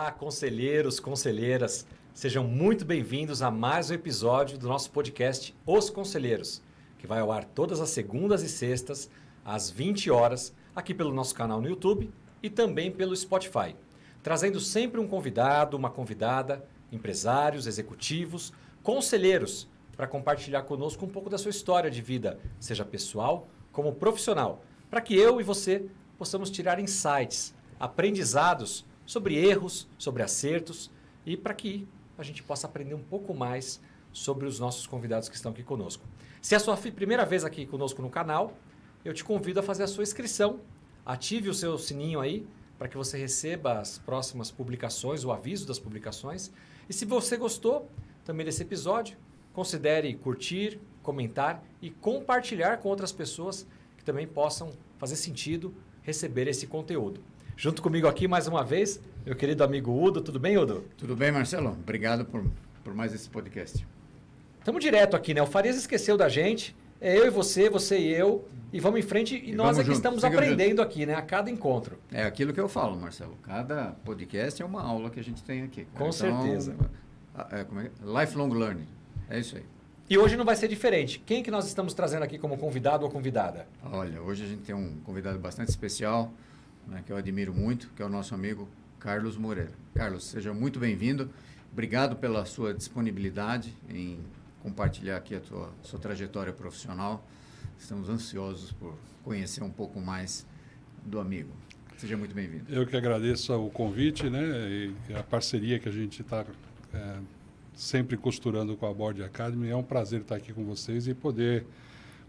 Olá, conselheiros, conselheiras. Sejam muito bem-vindos a mais um episódio do nosso podcast Os Conselheiros, que vai ao ar todas as segundas e sextas, às 20 horas, aqui pelo nosso canal no YouTube e também pelo Spotify, trazendo sempre um convidado, uma convidada, empresários, executivos, conselheiros, para compartilhar conosco um pouco da sua história de vida, seja pessoal como profissional, para que eu e você possamos tirar insights, aprendizados sobre erros, sobre acertos e para que a gente possa aprender um pouco mais sobre os nossos convidados que estão aqui conosco. Se é a sua primeira vez aqui conosco no canal, eu te convido a fazer a sua inscrição, ative o seu sininho aí para que você receba as próximas publicações, o aviso das publicações. E se você gostou também desse episódio, considere curtir, comentar e compartilhar com outras pessoas que também possam fazer sentido receber esse conteúdo. Junto comigo aqui, mais uma vez, meu querido amigo Udo. Tudo bem, Udo? Tudo bem, Marcelo. Obrigado por mais esse podcast. Estamos direto aqui, né? O Farias esqueceu da gente. É eu e você e eu. E vamos em frente. E nós aqui estamos aprendendo aqui, né? A cada encontro. É aquilo que eu falo, Marcelo. Cada podcast é uma aula que a gente tem aqui. Com certeza. Lifelong learning. É isso aí. E hoje não vai ser diferente. Quem que nós estamos trazendo aqui como convidado ou convidada? Olha, hoje a gente tem um convidado bastante especial, né, que eu admiro muito, que é o nosso amigo Carlos Moreira. Carlos, seja muito bem-vindo. Obrigado pela sua disponibilidade em compartilhar aqui a sua trajetória profissional. Estamos ansiosos por conhecer um pouco mais do amigo. Seja muito bem-vindo. Eu que agradeço o convite, né, e a parceria que a gente está sempre costurando com a Board Academy. É um prazer estar aqui com vocês e poder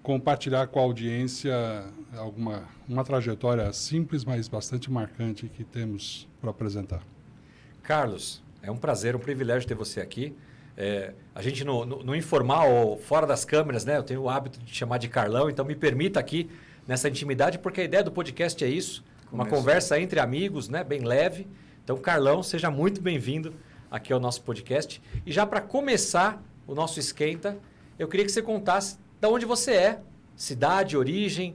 compartilhar com a audiência uma trajetória simples, mas bastante marcante que temos para apresentar. Carlos, é um prazer, um privilégio ter você aqui. A gente no informal ou fora das câmeras, né? Eu tenho o hábito de chamar de Carlão, então me permita aqui nessa intimidade, porque a ideia do podcast é isso, uma conversa entre amigos, né? Bem leve. Então, Carlão, seja muito bem-vindo aqui ao nosso podcast. E já para começar o nosso esquenta, eu queria que você contasse de onde você é, cidade, origem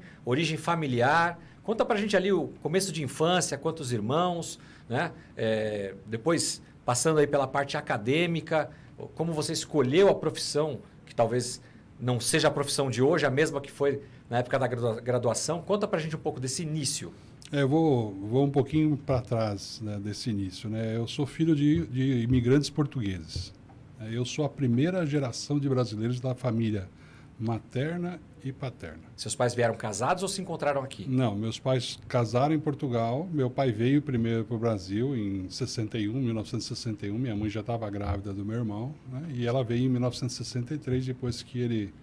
familiar. Conta para a gente ali o começo de infância, quantos irmãos, né? Depois passando aí pela parte acadêmica, como você escolheu a profissão, que talvez não seja a profissão de hoje, a mesma que foi na época da graduação. Conta para a gente um pouco desse início. Eu vou um pouquinho para trás, né, desse início, né? Eu sou filho de imigrantes portugueses. Eu sou a primeira geração de brasileiros da família materna e paterna. Seus pais vieram casados ou se encontraram aqui? Não, meus pais casaram em Portugal. Meu pai veio primeiro para o Brasil em 1961. Minha mãe já estava grávida do meu irmão, né? E ela veio em 1963, depois que ele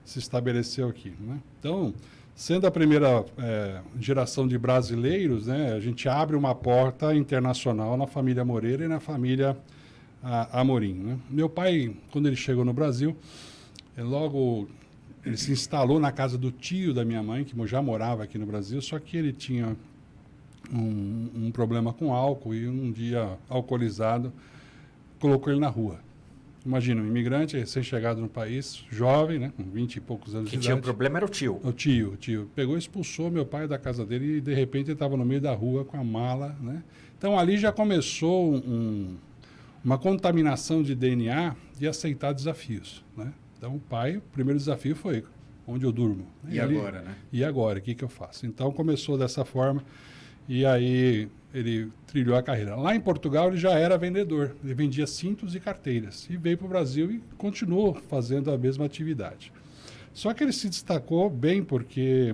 se estabeleceu aqui, né? Então, sendo a primeira geração de brasileiros, né, a gente abre uma porta internacional na família Moreira e na família Amorim, né? Meu pai, quando ele chegou no Brasil, logo ele se instalou na casa do tio da minha mãe, que já morava aqui no Brasil, só que ele tinha um problema com álcool e um dia, alcoolizado, colocou ele na rua. Imagina, um imigrante recém-chegado no país, jovem, né, com 20 e poucos anos de idade. Quem tinha um problema era o tio. O tio. Pegou e expulsou meu pai da casa dele e, de repente, ele estava no meio da rua com a mala, né? Então, ali já começou uma contaminação de DNA de aceitar desafios, né? Então, o primeiro desafio foi onde eu durmo. E agora, né? E agora, o que eu faço? Então, começou dessa forma e aí ele trilhou a carreira. Lá em Portugal, ele já era vendedor. Ele vendia cintos e carteiras. E veio para o Brasil e continuou fazendo a mesma atividade. Só que ele se destacou bem porque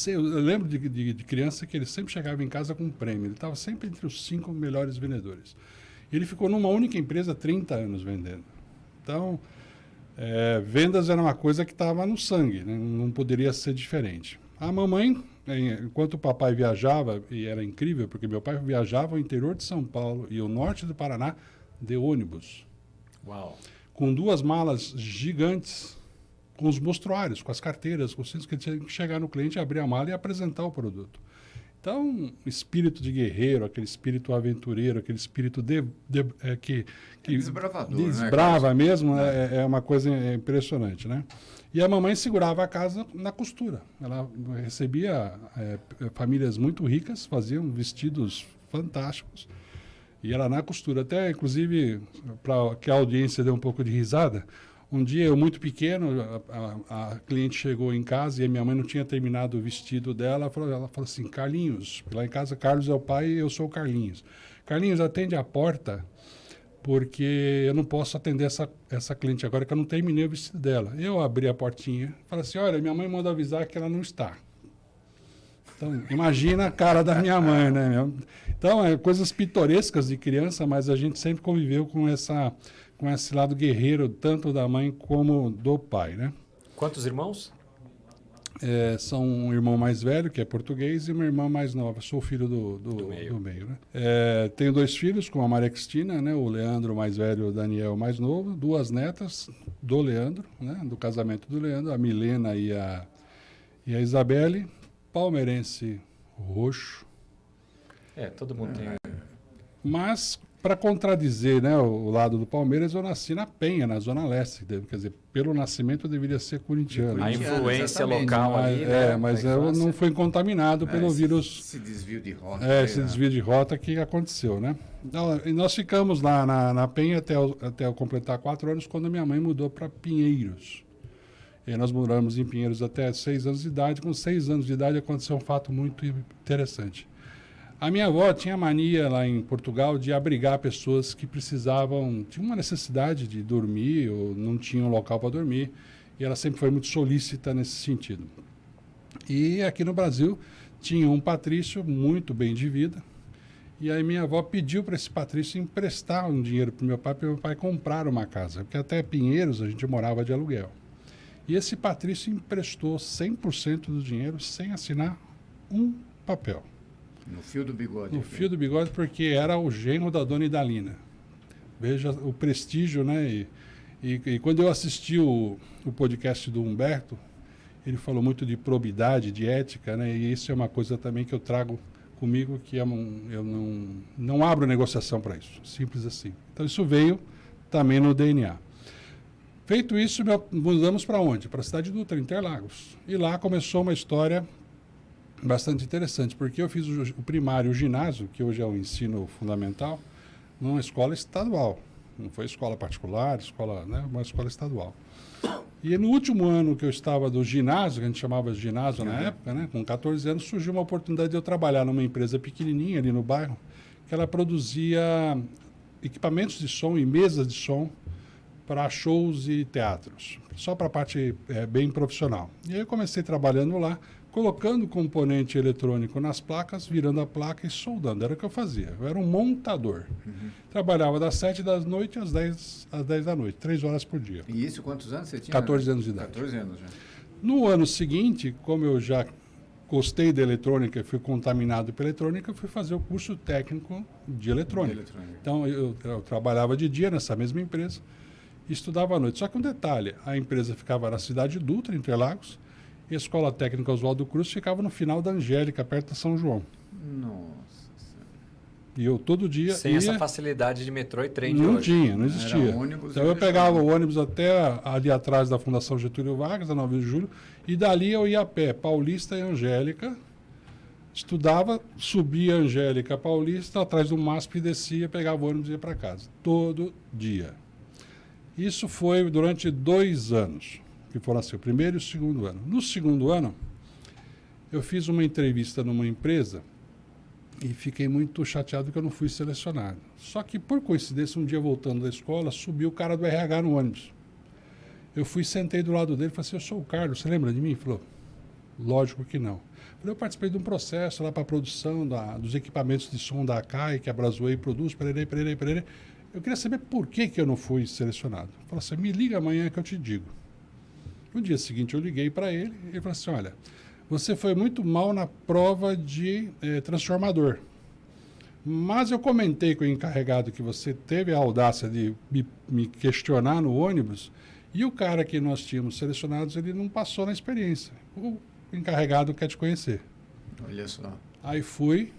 eu lembro de criança que ele sempre chegava em casa com um prêmio. Ele estava sempre entre os 5 melhores vendedores. Ele ficou numa única empresa 30 anos vendendo. Então, vendas era uma coisa que estava no sangue, né? Não poderia ser diferente. A mamãe, enquanto o papai viajava, e era incrível, porque meu pai viajava ao interior de São Paulo e o norte do Paraná de ônibus. Uau! Com 2 malas gigantes, com os mostruários, com as carteiras, com os cintos, que ele tinha que chegar no cliente, abrir a mala e apresentar o produto. Então, espírito de guerreiro, aquele espírito aventureiro, aquele espírito que desbravador, desbrava, né, mesmo, é uma coisa impressionante, né? E a mamãe segurava a casa na costura. Ela recebia famílias muito ricas, faziam vestidos fantásticos. E ela na costura. Até, inclusive, para que a audiência dê um pouco de risada, um dia, eu muito pequeno, a cliente chegou em casa e a minha mãe não tinha terminado o vestido dela. Ela falou assim, Carlinhos, lá em casa Carlos é o pai e eu sou o Carlinhos. Carlinhos, atende a porta, porque eu não posso atender essa cliente agora, que eu não terminei o vestido dela. Eu abri a portinha, falei assim, olha, minha mãe mandou avisar que ela não está. Então, imagina a cara da minha mãe, né? Então, coisas pitorescas de criança, mas a gente sempre conviveu com esse lado guerreiro, tanto da mãe como do pai, né? Quantos irmãos? São um irmão mais velho, que é português, e uma irmã mais nova. Sou o filho do meio, né? Tenho 2 filhos com a Maria Cristina, né? O Leandro mais velho, o Daniel mais novo. 2 netas do Leandro, né? Do casamento do Leandro, a Milena e a Isabelle. Palmeirense roxo. Todo mundo tem. Mas, para contradizer, né, o lado do Palmeiras, eu nasci na Penha, na Zona Leste. Quer dizer, pelo nascimento eu deveria ser corintiano. A influência exatamente. local ali, né? Mas eu não fui contaminado pelo vírus. Esse desvio de rota. Esse desvio de rota que aconteceu, né? Então, e nós ficamos lá na Penha até eu completar 4 anos, quando minha mãe mudou para Pinheiros. E nós moramos em Pinheiros até 6 anos de idade. Com 6 anos de idade aconteceu um fato muito interessante. A minha avó tinha mania lá em Portugal de abrigar pessoas que tinham uma necessidade de dormir ou não tinham local para dormir. E ela sempre foi muito solícita nesse sentido. E aqui no Brasil tinha um patrício muito bem de vida. E aí minha avó pediu para esse patrício emprestar um dinheiro para o meu pai comprar uma casa. Porque até Pinheiros a gente morava de aluguel. E esse patrício emprestou 100% do dinheiro sem assinar um papel. No fio do bigode. No fio do bigode, porque era o genro da dona Idalina. Veja o prestígio, né? E quando eu assisti o podcast do Humberto, ele falou muito de probidade, de ética, né? E isso é uma coisa também que eu trago comigo, que eu não abro negociação para isso. Simples assim. Então isso veio também no DNA. Feito isso, mudamos para onde? Para a cidade Dutra, Interlagos. E lá começou uma história bastante interessante, porque eu fiz o primário, o ginásio, que hoje é o ensino fundamental, numa escola estadual. Não foi escola particular, uma escola estadual. E no último ano que eu estava do ginásio, que a gente chamava de ginásio na época, né, com 14 anos, surgiu uma oportunidade de eu trabalhar numa empresa pequenininha ali no bairro, que ela produzia equipamentos de som e mesas de som para shows e teatros, só para a parte bem profissional. E aí eu comecei trabalhando lá, colocando componente eletrônico nas placas, virando a placa e soldando. Era o que eu fazia. Eu era um montador. Trabalhava das 7 da noite às 10 da noite, 3 horas por dia. E isso, quantos anos você tinha? 14 anos de idade. 14 anos já. No ano seguinte, como eu já gostei da eletrônica e fui contaminado pela eletrônica, eu fui fazer o curso técnico de eletrônica. Então, eu trabalhava de dia nessa mesma empresa, estudava à noite. Só que um detalhe, a empresa ficava na cidade Dutra, Interlagos, e a Escola Técnica Oswaldo Cruz ficava no final da Angélica, perto de São João. Nossa Senhora. E eu todo dia Sem essa facilidade de metrô e trem de não hoje. tinha, não existia. Era ônibus, então eu pegava o ônibus até ali atrás da Fundação Getúlio Vargas, da 9 de julho, e dali eu ia a pé, Paulista e Angélica, estudava, subia Angélica, Paulista, atrás do MASP, descia, pegava o ônibus e ia para casa. Todo dia. Isso foi durante 2 anos, que foram assim, o primeiro e o segundo ano. No segundo ano, eu fiz uma entrevista numa empresa e fiquei muito chateado que eu não fui selecionado. Só que, por coincidência, um dia voltando da escola, subiu o cara do RH no ônibus. Eu fui, sentei do lado dele e falei assim, eu sou o Carlos, você lembra de mim? Ele falou, lógico que não. Eu participei de um processo lá para a produção dos equipamentos de som da ACAI, que a Brasway produz, pererei. Eu queria saber por que eu não fui selecionado. Ele falou assim, me liga amanhã que eu te digo. No dia seguinte eu liguei para ele e ele falou assim, olha, você foi muito mal na prova de transformador. Mas eu comentei com o encarregado que você teve a audácia de me questionar no ônibus e o cara que nós tínhamos selecionados, ele não passou na experiência. O encarregado quer te conhecer. Olha só. Aí fui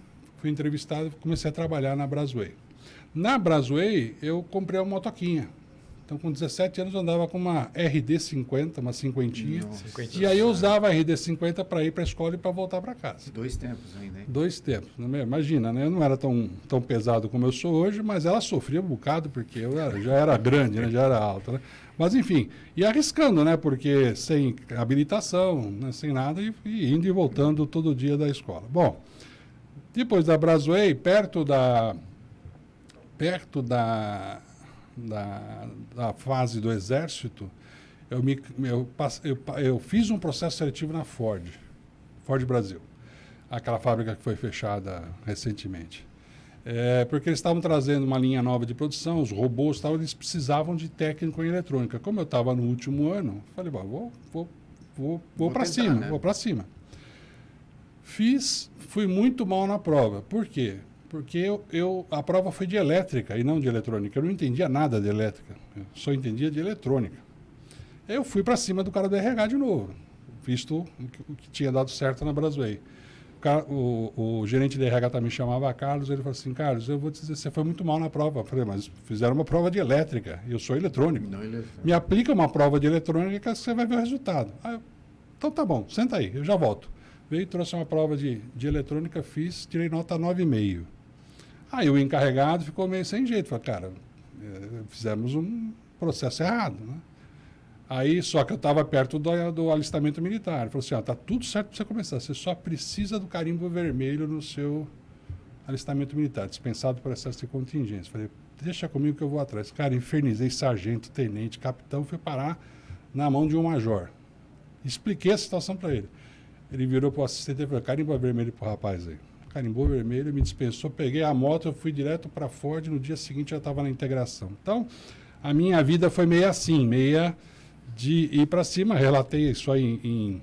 entrevistado, comecei a trabalhar na Brasway. Na Brasway, eu comprei uma motoquinha. Então, com 17 anos, eu andava com uma RD50, uma cinquentinha. Cinquentinha. E aí eu usava a RD50 para ir para a escola e para voltar para casa. 2 tempos ainda, hein? 2 tempos. Imagina, né? Eu não era tão pesado como eu sou hoje, mas ela sofria um bocado, porque já era grande, né? Já era alta, né? Mas, enfim, e arriscando, né? Porque sem habilitação, né? Sem nada, e indo e voltando todo dia da escola. Bom, depois da Brasway, perto da fase do Exército, eu fiz um processo seletivo na Ford Brasil, aquela fábrica que foi fechada recentemente. Porque eles estavam trazendo uma linha nova de produção, os robôs tal, eles precisavam de técnico em eletrônica. Como eu estava no último ano, falei, vou para cima, né? Vou para cima. Fui muito mal na prova. Por quê? Porque a prova foi de elétrica e não de eletrônica. Eu não entendia nada de elétrica, eu só entendia de eletrônica. Eu fui para cima do cara do RH de novo, visto o que tinha dado certo na Brasway. O gerente de RH também chamava Carlos, ele falou assim, Carlos, eu vou te dizer, você foi muito mal na prova. Eu falei, mas fizeram uma prova de elétrica, eu sou eletrônico. Me aplica uma prova de eletrônica que você vai ver o resultado. Então tá bom, senta aí, eu já volto. Veio, trouxe uma prova de eletrônica, fiz, tirei nota 9,5. Aí o encarregado ficou meio sem jeito, falou, cara, fizemos um processo errado, né? Aí, só que eu estava perto do alistamento militar. Ele falou assim, tá tudo certo para você começar, você só precisa do carimbo vermelho no seu alistamento militar, dispensado por excesso de contingência. Falei, deixa comigo que eu vou atrás. Cara, infernizei sargento, tenente, capitão, fui parar na mão de um major. Expliquei a situação para ele. Ele virou para o assistente e falou, carimbo vermelho para o rapaz aí. Carimbou vermelho, me dispensou, peguei a moto, eu fui direto para Ford, no dia seguinte já estava na integração. Então, a minha vida foi meio assim, meia de ir para cima. Relatei isso aí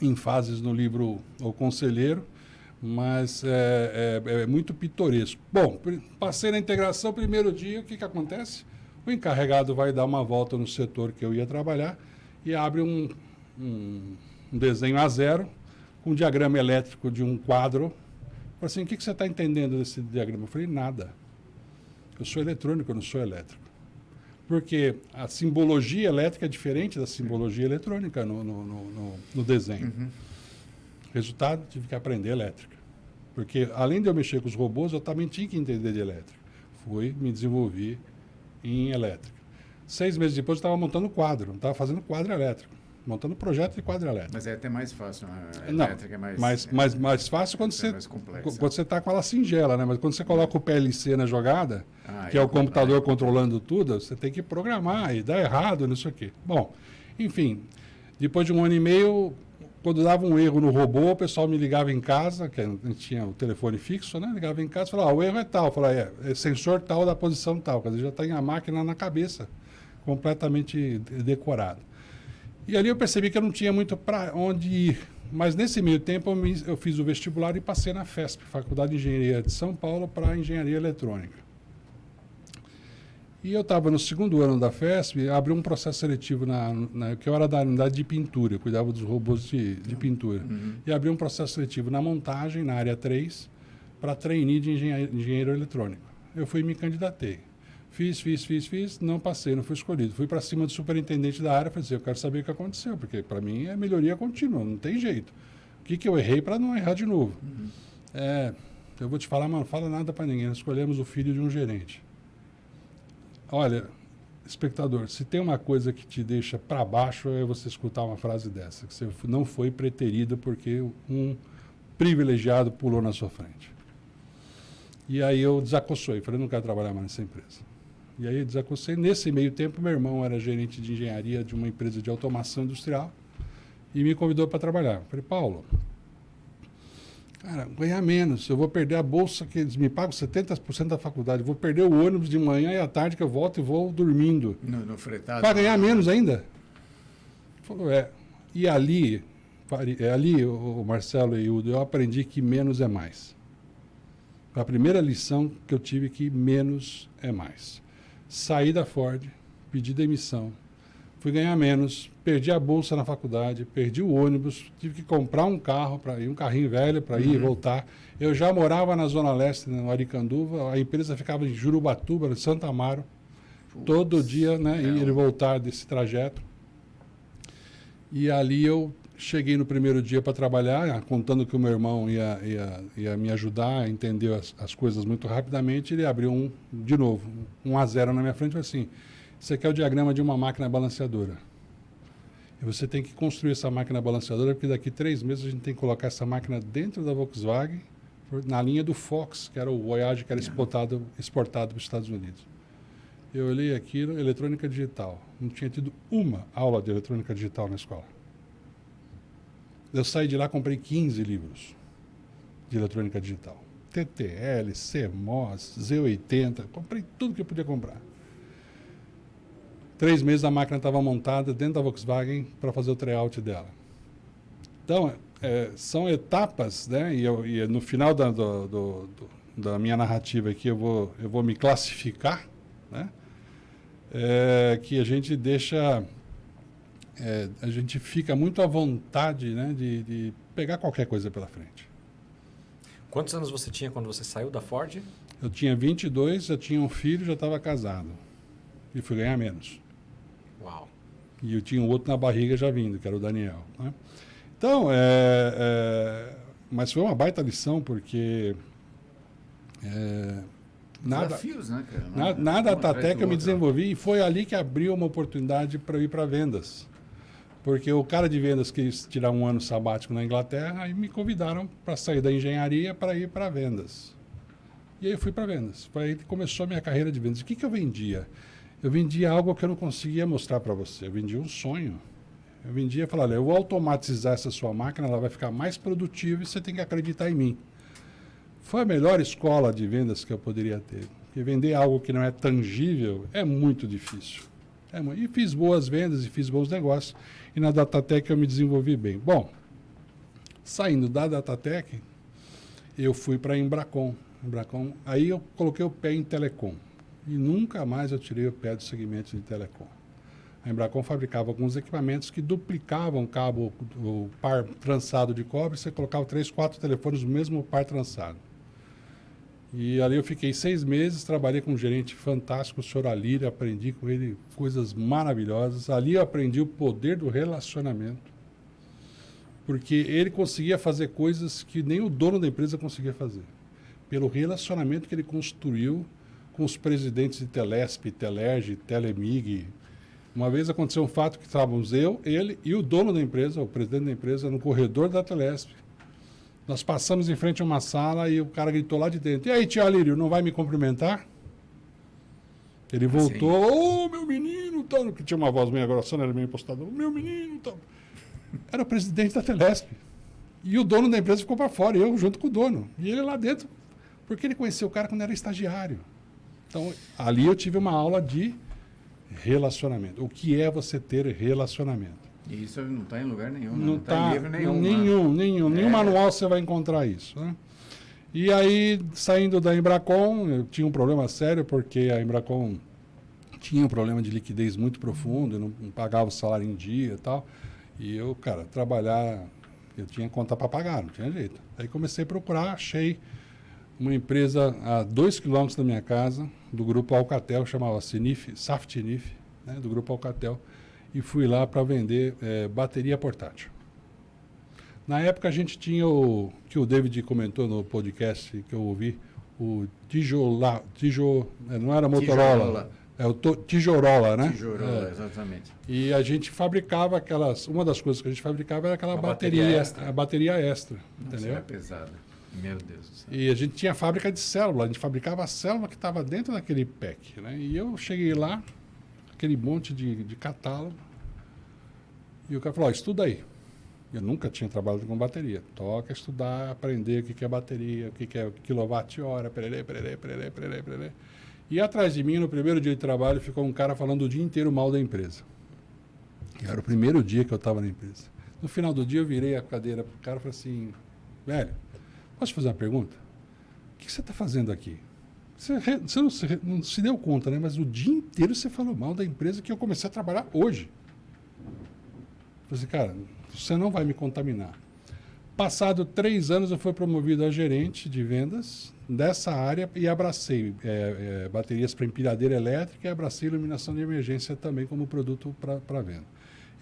em fases no livro O Conselheiro, mas é muito pitoresco. Bom, passei na integração, primeiro dia, o que acontece? O encarregado vai dar uma volta no setor que eu ia trabalhar e abre um desenho A0 com um diagrama elétrico de um quadro. Falei assim, o que você está entendendo desse diagrama? Eu falei, nada. Eu sou eletrônico, eu não sou elétrico. Porque a simbologia elétrica é diferente da simbologia eletrônica no desenho. Uhum. Resultado, tive que aprender elétrica. Porque, além de eu mexer com os robôs, eu também tinha que entender de elétrica. Me desenvolvi em elétrica. 6 meses depois, eu estava montando quadro, estava fazendo quadro elétrico. Montando projeto de quadro elétrico. Mas é até mais fácil, a elétrica é mais fácil quando você está com ela singela, né? Mas quando você coloca o PLC na jogada, que é o computador controlando tudo, você tem que programar e dá errado, não sei o quê. Bom, enfim, depois de 1 ano e meio, quando dava um erro no robô, o pessoal me ligava em casa, que a gente tinha o telefone fixo, né? Ligava em casa e falava, o erro é tal. Eu falava, é sensor tal da posição tal. Quer dizer, já tem a máquina na cabeça, completamente decorada. E ali eu percebi que eu não tinha muito para onde ir. Mas nesse meio tempo eu fiz o vestibular e passei na FESP, Faculdade de Engenharia de São Paulo, para Engenharia Eletrônica. E eu estava no 2º ano da FESP, abri um processo seletivo, que eu era da unidade de pintura, eu cuidava dos robôs de pintura. Uhum. E abri um processo seletivo na montagem, na área 3, para trainee de engenheiro eletrônico. Eu fui e me candidatei. Fiz, não passei, não fui escolhido. Fui para cima do superintendente da área, falei assim, eu quero saber o que aconteceu, porque para mim é melhoria contínua, não tem jeito. O que eu errei para não errar de novo? Uhum. Eu vou te falar, mano, não fala nada para ninguém, nós escolhemos o filho de um gerente. Olha, espectador, se tem uma coisa que te deixa para baixo é você escutar uma frase dessa, que você não foi preterido porque um privilegiado pulou na sua frente. E aí eu desacossei, falei, não quero trabalhar mais nessa empresa. E aí desacossei. Nesse meio tempo, meu irmão era gerente de engenharia de uma empresa de automação industrial e me convidou para trabalhar. Falei, Paulo, cara, ganhar menos, eu vou perder a bolsa que eles me pagam 70% da faculdade, vou perder o ônibus de manhã e à tarde que eu volto e vou dormindo. No fretado. Para ganhar menos ainda? Ele falou, E ali, o Marcelo e o Udo, eu aprendi que menos é mais. Foi a primeira lição que eu tive, que menos é mais. Saí da Ford, pedi demissão, fui ganhar menos, perdi a bolsa na faculdade, perdi o ônibus, tive que comprar um carro para ir, um carrinho velho para ir e voltar. Eu já morava na Zona Leste, no Aricanduva, a empresa ficava em Jurubatuba, no Santa Amaro. Todo dia, né? É Ir e voltar desse trajeto. E ali eu cheguei no primeiro dia para trabalhar, contando que o meu irmão ia me ajudar a entender as coisas muito rapidamente. Ele abriu de novo, 1-0 na minha frente e falou assim: "Isso aqui é o diagrama de uma máquina balanceadora. E você tem que construir essa máquina balanceadora, porque daqui 3 meses a gente tem que colocar essa máquina dentro da Volkswagen, na linha do Fox, que era o Voyage que era exportado para os Estados Unidos." Eu olhei aquilo, eletrônica digital. Não tinha tido uma aula de eletrônica digital na escola. Eu saí de lá, comprei 15 livros de eletrônica digital. TTL, CMOS, Z80, comprei tudo que eu podia comprar. 3 meses a máquina estava montada dentro da Volkswagen para fazer o tryout dela. Então, são etapas, né? E no final da minha narrativa aqui eu vou me classificar, né? Que a gente deixa... a gente fica muito à vontade, né, de pegar qualquer coisa pela frente. Quantos anos você tinha quando você saiu da Ford? Eu tinha 22, já tinha um filho, já estava casado. E fui ganhar menos. Uau. E eu tinha um outro na barriga já vindo, que era o Daniel, né? Então, mas foi uma baita lição, porque... Desafios, né, cara? Nada até que eu me desenvolvi, e foi ali que abriu uma oportunidade para eu ir para vendas. Porque o cara de vendas quis tirar um ano sabático na Inglaterra, aí me convidaram para sair da engenharia para ir para vendas. E aí eu fui para vendas. Foi aí que começou a minha carreira de vendas. O que eu vendia? Eu vendia algo que eu não conseguia mostrar para você. Eu vendia um sonho. Eu vendia e falava: "Olha, eu vou automatizar essa sua máquina, ela vai ficar mais produtiva e você tem que acreditar em mim." Foi a melhor escola de vendas que eu poderia ter. Porque vender algo que não é tangível é muito difícil. E fiz boas vendas e fiz bons negócios. E na Datatec eu me desenvolvi bem. Bom, saindo da Datatec, eu fui para a Embracon. Aí eu coloquei o pé em telecom. E nunca mais eu tirei o pé do segmento de telecom. A Embracon fabricava alguns equipamentos que duplicavam o par trançado de cobre. Você colocava 3, 4 telefones no mesmo par trançado. E ali eu fiquei 6 meses, trabalhei com um gerente fantástico, o senhor Alírio, aprendi com ele coisas maravilhosas. Ali eu aprendi o poder do relacionamento, porque ele conseguia fazer coisas que nem o dono da empresa conseguia fazer, pelo relacionamento que ele construiu com os presidentes de Telesp, Telerge, Telemig. Uma vez aconteceu um fato que estávamos ele e o dono da empresa, o presidente da empresa, no corredor da Telesp. Nós passamos em frente a uma sala e o cara gritou lá de dentro: "E aí, tio Alírio, não vai me cumprimentar?" Ele voltou: "Ô, meu menino", tal, que tinha uma voz meio grossona, era meio impostado: "Meu menino", tal. Era o presidente da Telesp. E o dono da empresa ficou para fora, e eu junto com o dono. E ele lá dentro, porque ele conheceu o cara quando era estagiário. Então, ali eu tive uma aula de relacionamento. O que é você ter relacionamento? E isso não está em lugar nenhum, Não está em livro nenhum. Nenhum manual você vai encontrar isso, né? E aí, saindo da Embracon, eu tinha um problema sério, porque a Embracon tinha um problema de liquidez muito profundo, não pagava o salário em dia e tal. E eu, cara, trabalhar, eu tinha conta para pagar, não tinha jeito. Aí comecei a procurar, achei uma empresa a 2 quilômetros da minha casa, do grupo Alcatel, chamava Saftinif, né, do grupo Alcatel. E fui lá para vender bateria portátil. Na época a gente tinha que o David comentou no podcast que eu ouvi, o não era Motorola, o Tijorola, né? Tijorola, exatamente. E a gente fabricava uma das coisas que a gente fabricava era aquela bateria extra. A bateria extra, entendeu? Era pesada. Meu Deus do céu. E a gente tinha fábrica de célula, a gente fabricava a célula que estava dentro daquele pack, né? E eu cheguei lá, aquele monte de catálogo. E o cara falou: "Estuda aí." Eu nunca tinha trabalhado com bateria. Toca estudar, aprender o que é bateria, o que é quilowatt-hora, pererê. E atrás de mim, no primeiro dia de trabalho, ficou um cara falando o dia inteiro mal da empresa. Era o primeiro dia que eu estava na empresa. No final do dia, eu virei a cadeira para o cara e falei assim: "Velho, posso te fazer uma pergunta? O que você está fazendo aqui? Você não se deu conta, né? Mas o dia inteiro você falou mal da empresa que eu comecei a trabalhar hoje." Eu falei assim: "Cara, você não vai me contaminar." Passado 3 anos, eu fui promovido a gerente de vendas dessa área e abracei baterias para empilhadeira elétrica e abracei iluminação de emergência também como produto para venda.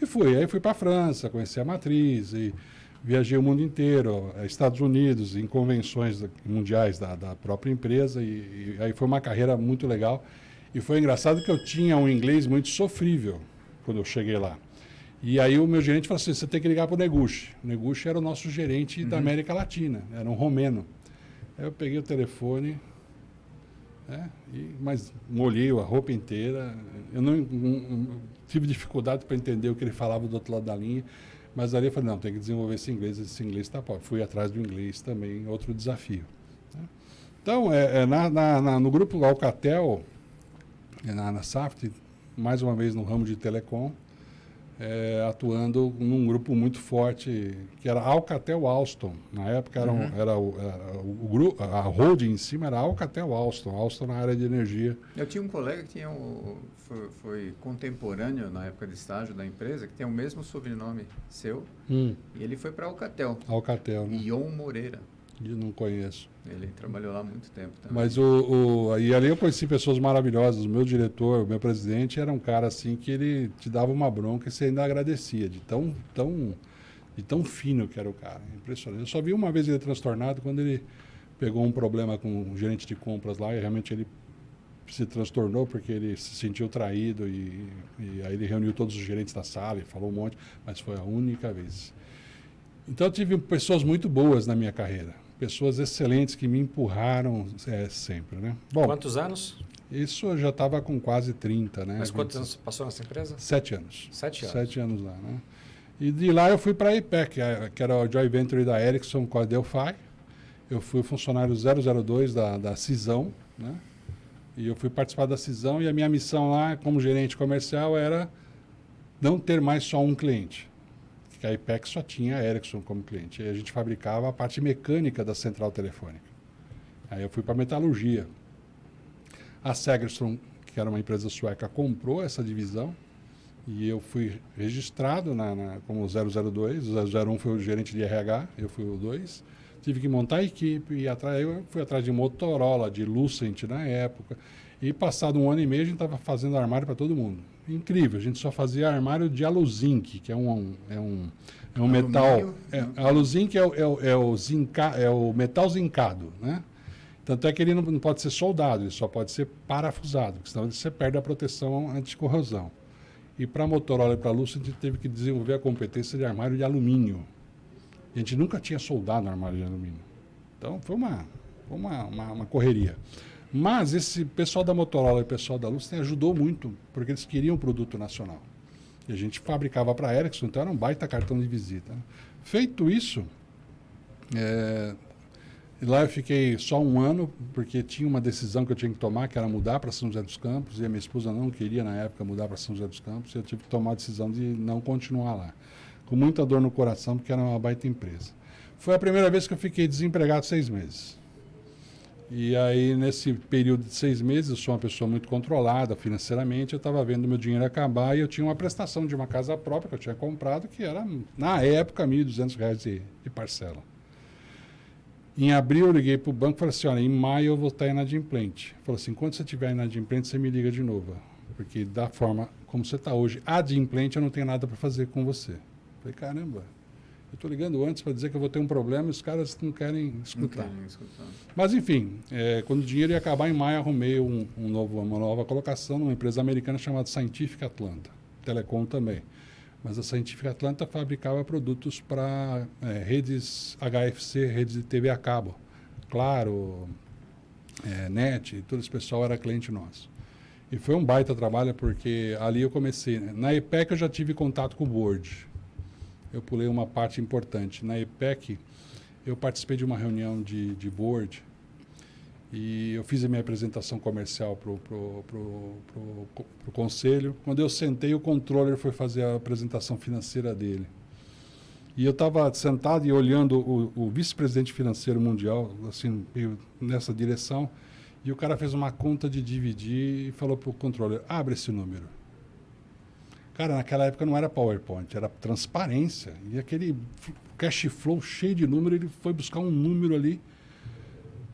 Aí fui para a França, conheci a matriz e viajei o mundo inteiro, Estados Unidos, em convenções mundiais da própria empresa e aí foi uma carreira muito legal. E foi engraçado que eu tinha um inglês muito sofrível quando eu cheguei lá. E aí o meu gerente falou assim, você tem que ligar para o Neguchi. O Neguchi era o nosso gerente da América Latina, era um romeno. Aí eu peguei o telefone, mas molhei a roupa inteira. Eu não tive dificuldade para entender o que ele falava do outro lado da linha, mas ali eu falei, não, tem que desenvolver esse inglês está pronto. Fui atrás do inglês também, outro desafio. Né? Então, no grupo Alcatel, na Saft, mais uma vez no ramo de telecom, atuando num grupo muito forte, que era Alcatel Alstom. Na época o grupo, a holding em cima era Alcatel Alstom na área de energia. Eu tinha um colega que foi contemporâneo na época de estágio da empresa, que tem o mesmo sobrenome seu, e ele foi para Alcatel. Alcatel, né? Ion Moreira. Eu não conheço. Ele trabalhou lá há muito tempo também. Mas e ali eu conheci pessoas maravilhosas. O meu diretor, o meu presidente, era um cara assim que ele te dava uma bronca e você ainda agradecia, de tão fino que era o cara. Impressionante. Eu só vi uma vez ele transtornado quando ele pegou um problema com um gerente de compras lá e realmente ele se transtornou porque ele se sentiu traído e aí ele reuniu todos os gerentes da sala e falou um monte, mas foi a única vez. Então eu tive pessoas muito boas na minha carreira. Pessoas excelentes que me empurraram sempre, né? Bom, quantos anos? Isso eu já estava com quase 30, né? Mas quantos anos passou nessa empresa? 7 anos. 7 anos. 7 anos lá, né? E de lá eu fui para a IPEC, que era o joint venture da Ericsson com a Delphi. Eu fui funcionário 002 da Cisão, né? E eu fui participar da Cisão e a minha missão lá como gerente comercial era não ter mais só um cliente. Porque a IPEC só tinha a Ericsson como cliente. E a gente fabricava a parte mecânica da central telefônica. Aí eu fui para a metalurgia. A Segerstrom, que era uma empresa sueca, comprou essa divisão e eu fui registrado como 002. O 001 foi o gerente de RH, eu fui o 2. Tive que montar a equipe e eu fui atrás de Motorola, de Lucent na época. E passado 1 ano e meio a gente estava fazendo armário para todo mundo. Incrível, a gente só fazia armário de aluzinc, que é um metal. Aluzinc é o metal zincado, né? Tanto é que ele não pode ser soldado, ele só pode ser parafusado, porque senão você perde a proteção anticorrosão. E para a Motorola e para a Lucent, a gente teve que desenvolver a competência de armário de alumínio. A gente nunca tinha soldado armário de alumínio. Então foi uma correria. Mas esse pessoal da Motorola e o pessoal da Lucent ajudou muito, porque eles queriam um produto nacional. E a gente fabricava para a Ericsson, então era um baita cartão de visita. Feito isso, lá eu fiquei só 1 ano, porque tinha uma decisão que eu tinha que tomar, que era mudar para São José dos Campos, e a minha esposa não queria, na época, mudar para São José dos Campos, e eu tive que tomar a decisão de não continuar lá. Com muita dor no coração, porque era uma baita empresa. Foi a primeira vez que eu fiquei desempregado 6 meses. E aí, nesse período de 6 meses, eu sou uma pessoa muito controlada financeiramente, eu estava vendo meu dinheiro acabar e eu tinha uma prestação de uma casa própria que eu tinha comprado, que era, na época, R$ 1.200 de parcela. Em abril, eu liguei para o banco e falei assim, olha, em maio eu vou estar inadimplente. Falou assim, quando você estiver inadimplente, você me liga de novo, porque da forma como você está hoje, adimplente, eu não tenho nada para fazer com você. Falei, caramba, eu estou ligando antes para dizer que eu vou ter um problema e os caras não querem escutar. Não querem escutar. Mas, enfim, quando o dinheiro ia acabar em maio, arrumei uma nova colocação numa empresa americana chamada Scientific Atlanta, telecom também. Mas a Scientific Atlanta fabricava produtos para redes HFC, redes de TV a cabo. Claro, NET, todo esse pessoal era cliente nosso. E foi um baita trabalho porque ali eu comecei. Na IPEC eu já tive contato com o board. Eu pulei uma parte importante. Na IPEC, eu participei de uma reunião de board e eu fiz a minha apresentação comercial para o conselho. Quando eu sentei, o controller foi fazer a apresentação financeira dele. E eu estava sentado e olhando o vice-presidente financeiro mundial, assim, meio nessa direção, e o cara fez uma conta de dividir e falou para o controller, abre esse número. Cara, naquela época não era PowerPoint, era transparência. E aquele cash flow cheio de número, ele foi buscar um número ali.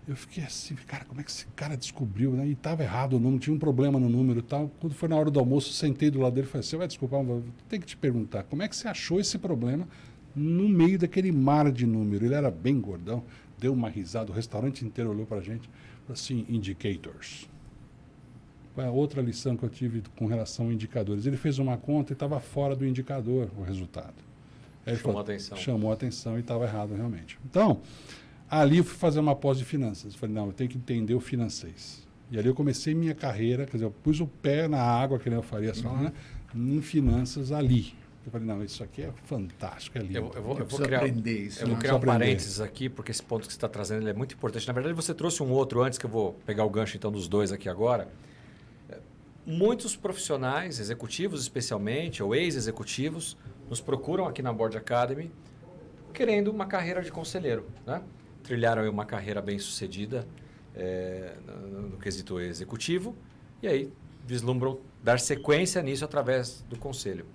Eu fiquei assim, cara, como é que esse cara descobriu, né? E estava errado o número, tinha um problema no número e tal. Quando foi na hora do almoço, sentei do lado dele e falei, você vai desculpar, tem que te perguntar, como é que você achou esse problema no meio daquele mar de número? Ele era bem gordão, deu uma risada, o restaurante inteiro olhou pra gente, falou assim, indicators. Foi a outra lição que eu tive com relação a indicadores. Ele fez uma conta e estava fora do indicador o resultado. Aí Chamou a atenção. Chamou a atenção e estava errado realmente. Então, ali eu fui fazer uma pós de finanças. Eu falei, não, eu tenho que entender o financês. E ali eu comecei minha carreira, quer dizer, eu pus o pé na água, que nem eu faria só, né? Em finanças ali. Eu falei, não, isso aqui é fantástico, é lindo. Eu vou criar, aprender isso. Eu vou criar um parênteses aqui, porque esse ponto que você está trazendo ele é muito importante. Na verdade, você trouxe um outro antes, que eu vou pegar o gancho então dos dois aqui agora. Muitos profissionais, executivos especialmente, ou ex-executivos, nos procuram aqui na Board Academy querendo uma carreira de conselheiro, né? Trilharam aí uma carreira bem sucedida no quesito executivo e aí vislumbram dar sequência nisso através do conselho.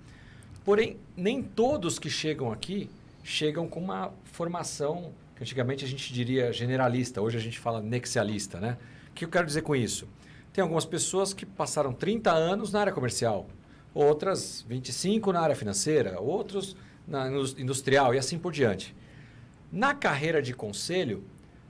Porém, nem todos que chegam aqui chegam com uma formação que antigamente a gente diria generalista, hoje a gente fala nexialista, né? O que eu quero dizer com isso? Tem algumas pessoas que passaram 30 anos na área comercial, outras 25 na área financeira, outros na industrial e assim por diante. Na carreira de conselho,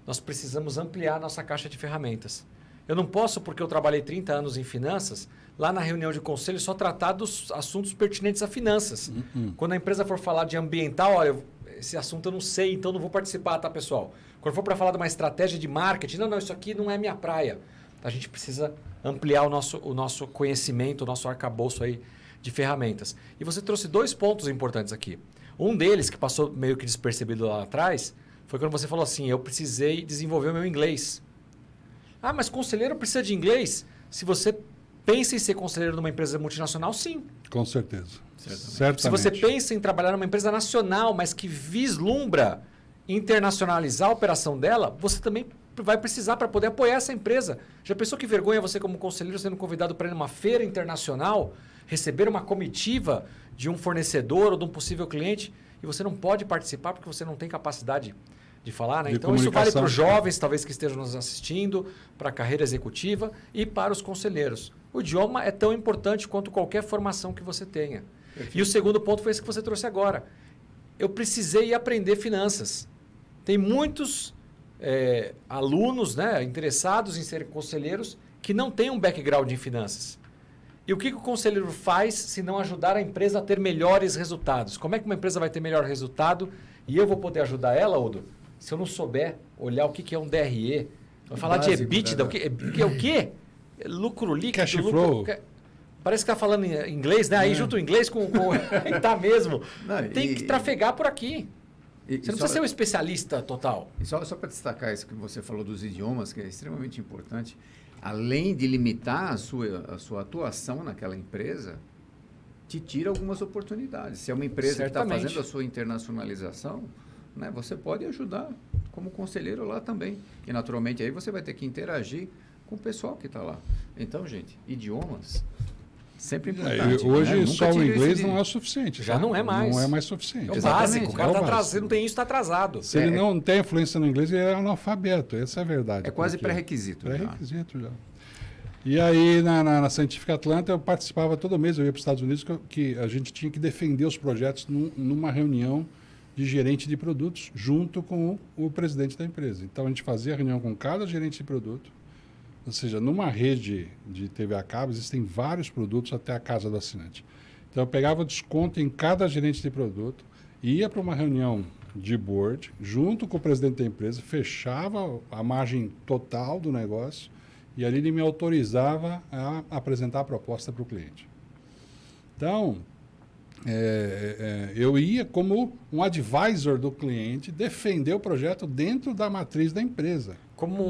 nós precisamos ampliar nossa caixa de ferramentas. Eu não posso, porque eu trabalhei 30 anos em finanças, lá na reunião de conselho só tratar dos assuntos pertinentes a finanças. Quando a empresa for falar de ambiental, olha, esse assunto eu não sei, então não vou participar, tá, pessoal? Quando for para falar de uma estratégia de marketing, não, isso aqui não é minha praia. A gente precisa ampliar o nosso conhecimento, o nosso arcabouço aí de ferramentas. E você trouxe dois pontos importantes aqui. Um deles, que passou meio que despercebido lá atrás, foi quando você falou assim, eu precisei desenvolver o meu inglês. Ah, mas conselheiro precisa de inglês? Se você pensa em ser conselheiro numa empresa multinacional, sim. Com certeza. Certamente. Se você pensa em trabalhar numa empresa nacional, mas que vislumbra internacionalizar a operação dela, você também vai precisar para poder apoiar essa empresa. Já pensou que vergonha você como conselheiro sendo convidado para ir numa feira internacional, receber uma comitiva de um fornecedor ou de um possível cliente e você não pode participar porque você não tem capacidade de falar, né? Então isso vale para os jovens, talvez que estejam nos assistindo, para a carreira executiva e para os conselheiros. O idioma é tão importante quanto qualquer formação que você tenha. Perfeito. E o segundo ponto foi esse que você trouxe agora. Eu precisei aprender finanças. Tem muitos alunos, né, interessados em serem conselheiros que não têm um background em finanças. E o que o conselheiro faz se não ajudar a empresa a ter melhores resultados? Como é que uma empresa vai ter melhor resultado e eu vou poder ajudar ela, Udo? Se eu não souber olhar o que é um DRE, vai falar de EBITDA, o quê? Lucro líquido, cash flow. Parece que está falando em inglês, né? Aí junto o inglês com tá mesmo. Não, tem que trafegar por aqui. Você não precisa ser um especialista total. E só para destacar isso que você falou dos idiomas, que é extremamente importante, além de limitar a sua atuação naquela empresa, te tira algumas oportunidades. Se é uma empresa Certamente. que está fazendo a sua internacionalização, né, você pode ajudar como conselheiro lá também. E, naturalmente, aí você vai ter que interagir com o pessoal que está lá. Então, gente, idiomas... Sempre importante. Hoje né? só o inglês não é o suficiente. Já não é mais. Não é mais suficiente. É o básico. O cara tá atrasado, não tem isso, está atrasado. Se ele não tem influência no inglês, ele é analfabeto. Essa é a verdade. É quase pré-requisito. Pré-requisito já. E aí, na Científica Atlanta, eu participava todo mês, eu ia para os Estados Unidos, que a gente tinha que defender os projetos numa reunião de gerente de produtos, junto com o presidente da empresa. Então, a gente fazia reunião com cada gerente de produto. Ou seja, numa rede de TV a cabo, existem vários produtos até a casa do assinante. Então, eu pegava desconto em cada gerente de produto, ia para uma reunião de board, junto com o presidente da empresa, fechava a margem total do negócio e ali ele me autorizava a apresentar a proposta para o cliente. Então, eu ia como um advisor do cliente defender o projeto dentro da matriz da empresa. Como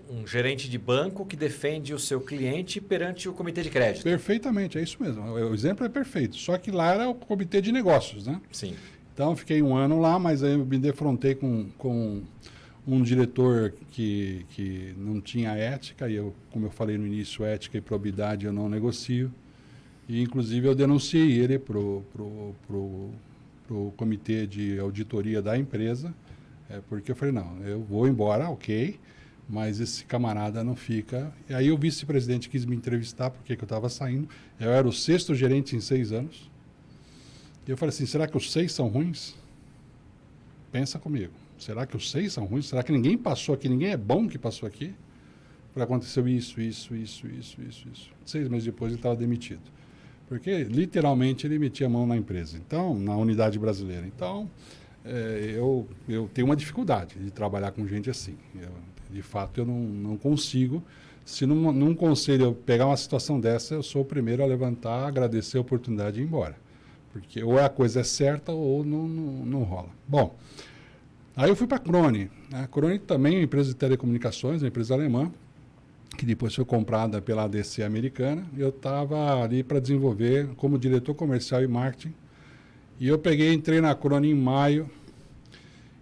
um gerente de banco que defende o seu cliente perante o comitê de crédito. Perfeitamente, é isso mesmo. O exemplo é perfeito. Só que lá era o comitê de negócios, né? Sim. Então, eu fiquei um ano lá, mas aí eu me defrontei com um diretor que não tinha ética, e eu, como eu falei no início, ética e probidade eu não negocio. E, inclusive, eu denunciei ele pro comitê de auditoria da empresa, Porque eu falei, não, eu vou embora, ok, mas esse camarada não fica. E aí o vice-presidente quis me entrevistar porque que eu estava saindo. Eu era o 6º gerente em 6 anos. E eu falei assim, será que os 6 são ruins? Pensa comigo. Será que os 6 são ruins? Será que ninguém passou aqui, ninguém é bom que passou aqui? Aconteceu isso. 6 meses depois ele estava demitido. Porque, literalmente, ele metia a mão na empresa. Então, na unidade brasileira. Então, eu tenho uma dificuldade de trabalhar com gente assim. De fato, eu não consigo. Se num conselho eu pegar uma situação dessa, eu sou o primeiro a levantar, agradecer a oportunidade e ir embora. Porque ou a coisa é certa ou não rola. Bom, aí eu fui para a Krone. A Krone também é uma empresa de telecomunicações, uma empresa alemã, que depois foi comprada pela ADC americana. Eu estava ali para desenvolver como diretor comercial e marketing. E eu entrei na Krone em maio.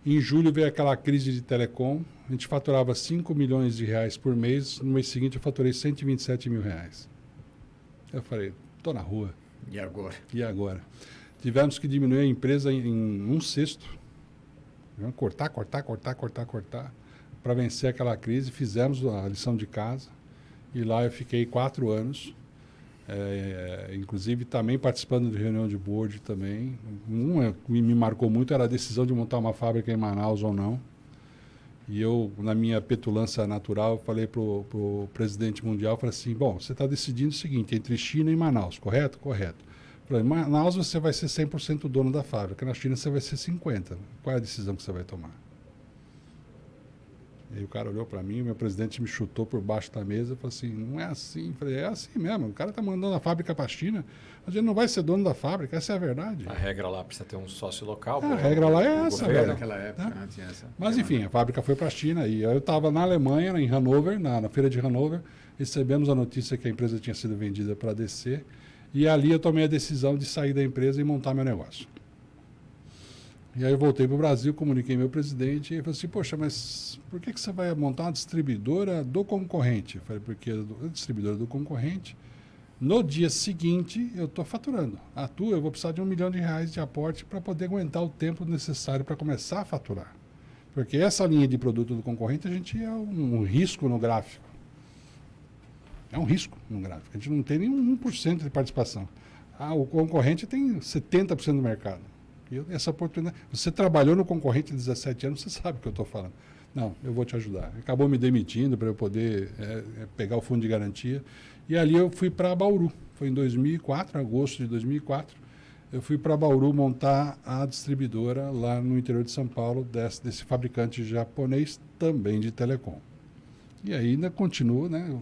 Em julho veio aquela crise de telecom. A gente faturava 5 milhões de reais por mês. No mês seguinte eu faturei 127 mil reais. Eu falei, estou na rua. E agora? E agora? Tivemos que diminuir a empresa em 1/6. Cortar. Para vencer aquela crise, fizemos a lição de casa. E lá eu fiquei 4 anos. Inclusive também participando de reunião de board também. Que me marcou muito era a decisão de montar uma fábrica em Manaus ou não. E eu, na minha petulância natural, falei para o presidente mundial, falei assim, bom, você está decidindo o seguinte, entre China e Manaus, correto? Correto. Falei, em Manaus você vai ser 100% dono da fábrica, na China você vai ser 50%. Qual é a decisão que você vai tomar? E aí o cara olhou para mim, o meu presidente me chutou por baixo da mesa e falou assim, não é assim. Eu falei, é assim mesmo, o cara está mandando a fábrica para a China, a gente não vai ser dono da fábrica, essa é a verdade. A regra lá precisa ter um sócio local. A regra lá é essa, velho. Naquela época, né? Tinha essa. Mas enfim, a fábrica foi para a China e eu estava na Alemanha, em Hannover, na feira de Hannover, recebemos a notícia que a empresa tinha sido vendida para a ADC e ali eu tomei a decisão de sair da empresa e montar meu negócio. E aí eu voltei para o Brasil, comuniquei meu presidente e ele falou assim, poxa, mas por que você vai montar uma distribuidora do concorrente? Eu falei, porque a distribuidora do concorrente, no dia seguinte eu estou faturando. A tua eu vou precisar de R$1 milhão de aporte para poder aguentar o tempo necessário para começar a faturar. Porque essa linha de produto do concorrente, a gente é um risco no gráfico. É um risco no gráfico. A gente não tem nem 1% de participação. O concorrente tem 70% do mercado. E essa oportunidade. Você trabalhou no concorrente há 17 anos, você sabe o que eu estou falando. Não, eu vou te ajudar. Acabou me demitindo para eu poder pegar o fundo de garantia. E ali eu fui para Bauru. Foi em 2004, agosto de 2004. Eu fui para Bauru montar a distribuidora lá no interior de São Paulo desse fabricante japonês também de telecom. E ainda continua, né,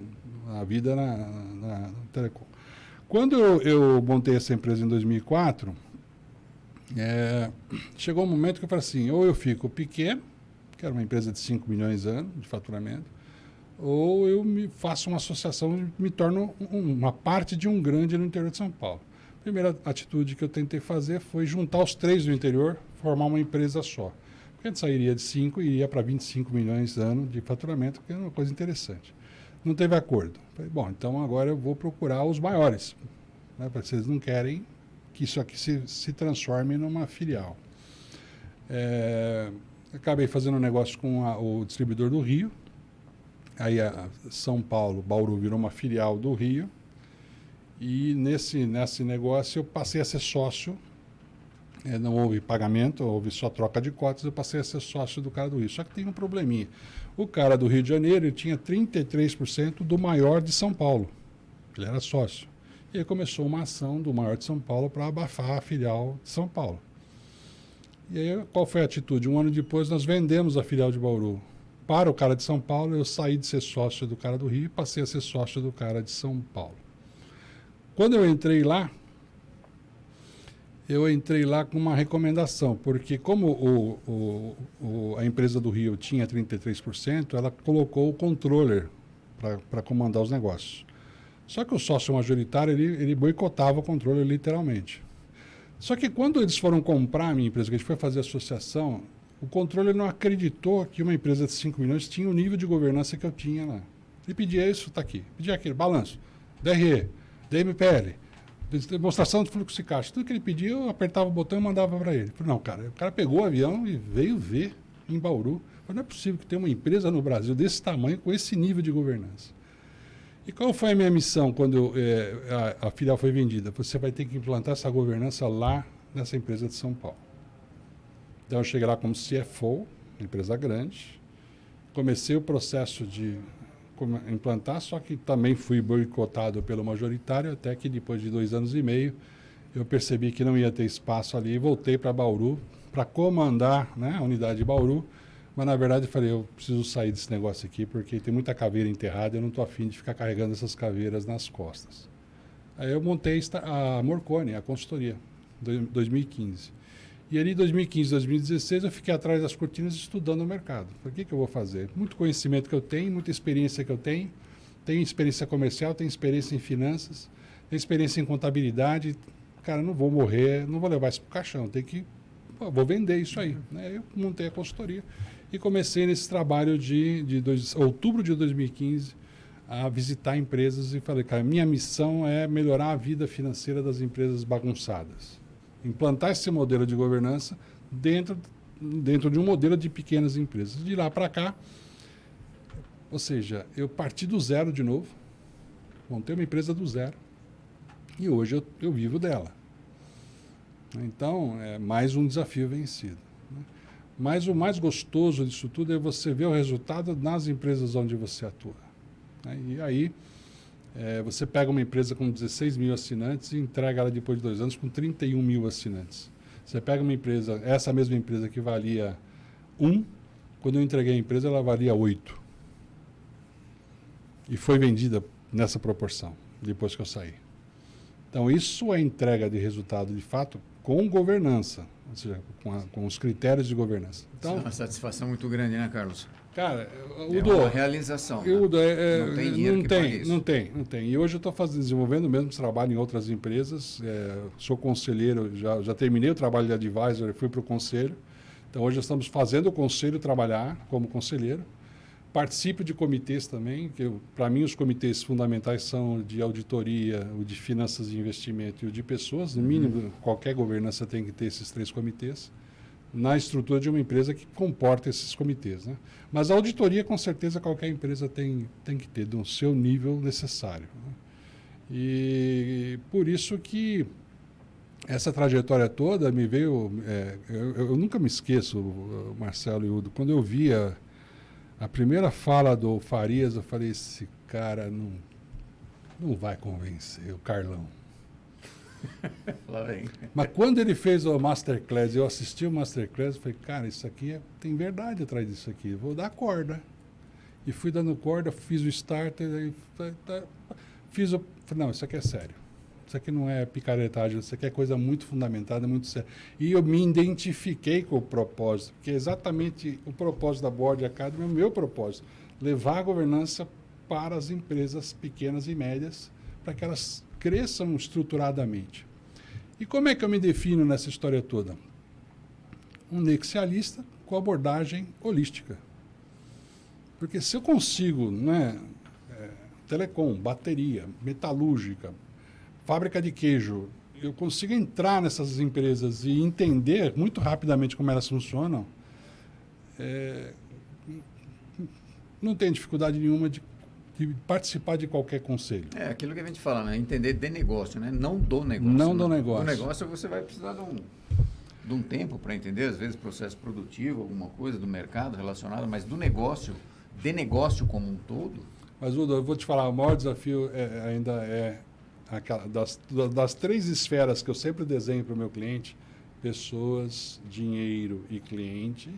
a vida na telecom. Quando eu montei essa empresa em 2004, chegou um momento que eu falei assim, ou eu fico pequeno, que era uma empresa de 5 milhões ano de faturamento, ou eu faço uma associação e me torno uma parte de um grande no interior de São Paulo. A primeira atitude que eu tentei fazer foi juntar os 3 do interior, formar uma empresa só. Porque a gente sairia de 5 e iria para 25 milhões ano de faturamento, que é uma coisa interessante. Não teve acordo. Falei, bom, então agora eu vou procurar os maiores, né, porque vocês não querem que isso aqui se transforme numa filial. Acabei fazendo um negócio com o distribuidor do Rio. Aí a São Paulo, Bauru virou uma filial do Rio. E nesse negócio eu passei a ser sócio. Não houve pagamento, houve só troca de cotas, eu passei a ser sócio do cara do Rio. Só que tem um probleminha. O cara do Rio de Janeiro ele tinha 33% do maior de São Paulo. Ele era sócio. E aí começou uma ação do maior de São Paulo para abafar a filial de São Paulo. E aí qual foi a atitude? Um ano depois nós vendemos a filial de Bauru para o cara de São Paulo. Eu saí de ser sócio do cara do Rio e passei a ser sócio do cara de São Paulo. Quando eu entrei lá com uma recomendação, porque como a empresa do Rio tinha 33%, ela colocou o controller para comandar os negócios. Só que o sócio majoritário, ele boicotava o controller literalmente. Só que quando eles foram comprar a minha empresa, que a gente foi fazer associação, o controller não acreditou que uma empresa de 5 milhões tinha o nível de governança que eu tinha lá. Ele pedia isso, está aqui. Pedia aquilo, balanço, DRE, DMPL, demonstração de fluxo de caixa. Tudo que ele pedia, eu apertava o botão e mandava para ele. Falei, não, cara, o cara pegou o avião e veio ver em Bauru. Mas não é possível que tenha uma empresa no Brasil desse tamanho, com esse nível de governança. E qual foi a minha missão quando a filial foi vendida? Você vai ter que implantar essa governança lá nessa empresa de São Paulo. Então, eu cheguei lá como CFO, empresa grande, comecei o processo de implantar, só que também fui boicotado pelo majoritário, até que depois de 2 anos e meio, eu percebi que não ia ter espaço ali e voltei para Bauru, para comandar, né, a unidade de Bauru, mas na verdade eu falei, eu preciso sair desse negócio aqui, porque tem muita caveira enterrada, eu não estou afim de ficar carregando essas caveiras nas costas. Aí eu montei a Morcone, a consultoria, em 2015. E ali em 2015, 2016, eu fiquei atrás das cortinas estudando o mercado. Falei, o que eu vou fazer? Muito conhecimento que eu tenho, muita experiência que eu tenho experiência comercial, tenho experiência em finanças, tenho experiência em contabilidade. Cara, não vou morrer, não vou levar isso para o caixão, vou vender isso aí. Né? Eu montei a consultoria e comecei nesse trabalho de outubro de 2015 a visitar empresas e falei, cara, minha missão é melhorar a vida financeira das empresas bagunçadas. Implantar esse modelo de governança dentro de um modelo de pequenas empresas. De lá para cá, ou seja, eu parti do zero de novo, montei uma empresa do zero e hoje eu vivo dela. Então, é mais um desafio vencido. Né? Mas o mais gostoso disso tudo é você ver o resultado nas empresas onde você atua. Né? E aí, você pega uma empresa com 16 mil assinantes e entrega ela depois de 2 anos com 31 mil assinantes. Você pega uma empresa, essa mesma empresa que valia 1, quando eu entreguei a empresa ela valia 8. E foi vendida nessa proporção, depois que eu saí. Então isso é entrega de resultado de fato com governança, ou seja, com os critérios de governança. Então, isso é uma satisfação muito grande, né, Carlos? Cara, uma realização. Udo, não tem dinheiro que pague isso. Não tem. E hoje eu estou desenvolvendo o mesmo trabalho em outras empresas. Sou conselheiro, já terminei o trabalho de advisor e fui para o conselho. Então hoje estamos fazendo o conselho trabalhar como conselheiro. Participo de comitês também, que para mim os comitês fundamentais são de auditoria, o de finanças de investimento e o de pessoas. No mínimo, qualquer governança tem que ter esses 3 comitês na estrutura de uma empresa que comporta esses comitês. Né? Mas a auditoria, com certeza, qualquer empresa tem que ter, do seu nível necessário. Né? E por isso que essa trajetória toda me veio... eu nunca me esqueço, Marcelo e Udo, quando eu via a primeira fala do Farias, eu falei, esse cara não vai convencer, o Carlão. Lá vem. Mas quando ele fez o Masterclass, eu assisti o Masterclass, eu falei, cara, isso aqui tem verdade atrás disso aqui, vou dar corda. E fui dando corda, fiz o starter, aí, falei, não, isso aqui é sério. Isso aqui não é picaretagem, isso aqui é coisa muito fundamentada, muito séria. E eu me identifiquei com o propósito, porque é exatamente o propósito da Board Academy é o meu propósito, levar a governança para as empresas pequenas e médias, para que elas cresçam estruturadamente. E como é que eu me defino nessa história toda? Um nexialista com abordagem holística. Porque se eu consigo, né, telecom, bateria, metalúrgica, fábrica de queijo, eu consigo entrar nessas empresas e entender muito rapidamente como elas funcionam, não tem dificuldade nenhuma de participar de qualquer conselho. É aquilo que a gente fala, né? Entender de negócio, né? Não do negócio. Não do negócio. Do negócio você vai precisar de um tempo para entender, às vezes processo produtivo, alguma coisa do mercado relacionado, mas do negócio, de negócio como um todo. Mas, Udo, eu vou te falar, o maior desafio ainda é das 3 esferas que eu sempre desenho para o meu cliente, pessoas, dinheiro e cliente.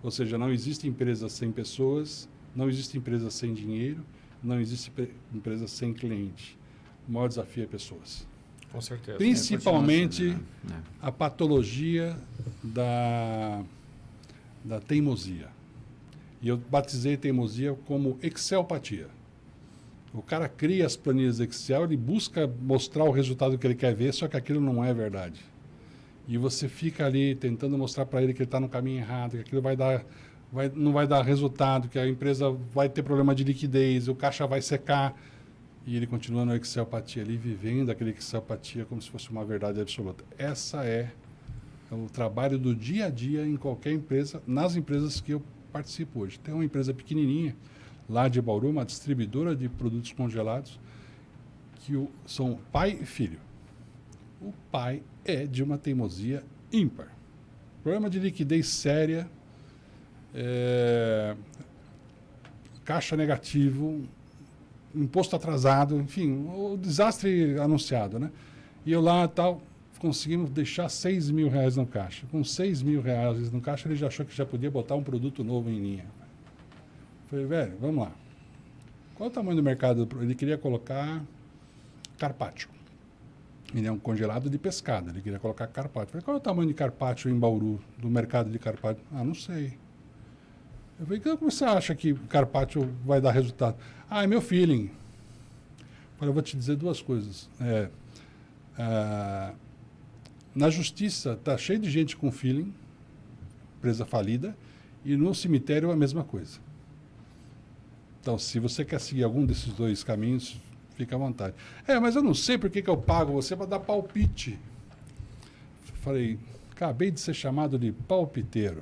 Ou seja, não existe empresa sem pessoas, não existe empresa sem dinheiro, não existe empresa sem cliente. O maior desafio é pessoas. Com certeza. Principalmente a patologia da teimosia. E eu batizei teimosia como excelpatia. O cara cria as planilhas Excel, ele busca mostrar o resultado que ele quer ver, só que aquilo não é verdade. E você fica ali tentando mostrar para ele que ele está no caminho errado, que aquilo não vai dar resultado, que a empresa vai ter problema de liquidez, o caixa vai secar. E ele continua no excelpatia ali, vivendo aquele excelpatia como se fosse uma verdade absoluta. Essa é o trabalho do dia a dia em qualquer empresa, nas empresas que eu participo hoje. Tem uma empresa pequenininha, lá de Bauru, uma distribuidora de produtos congelados, que são pai e filho. O pai é de uma teimosia ímpar. Problema de liquidez séria, caixa negativo, imposto atrasado, enfim, o desastre anunciado, né? E eu lá, tal, conseguimos deixar R$6.000 no caixa. Com R$6.000 no caixa, ele já achou que já podia botar um produto novo em linha. Falei, velho, vamos lá. Qual é o tamanho do mercado? Ele queria colocar carpaccio. Ele é um congelado de pescado, ele queria colocar carpaccio. Falei, qual é o tamanho de carpaccio em Bauru, do mercado de carpaccio? Ah, não sei. Eu falei, como você acha que carpaccio vai dar resultado? Ah, é meu feeling. Olha, eu vou te dizer duas coisas. Na justiça, está cheio de gente com feeling, empresa falida, e no cemitério a mesma coisa. Então, se você quer seguir algum desses dois caminhos, fica à vontade. Mas eu não sei por que eu pago você para dar palpite. Falei, acabei de ser chamado de palpiteiro.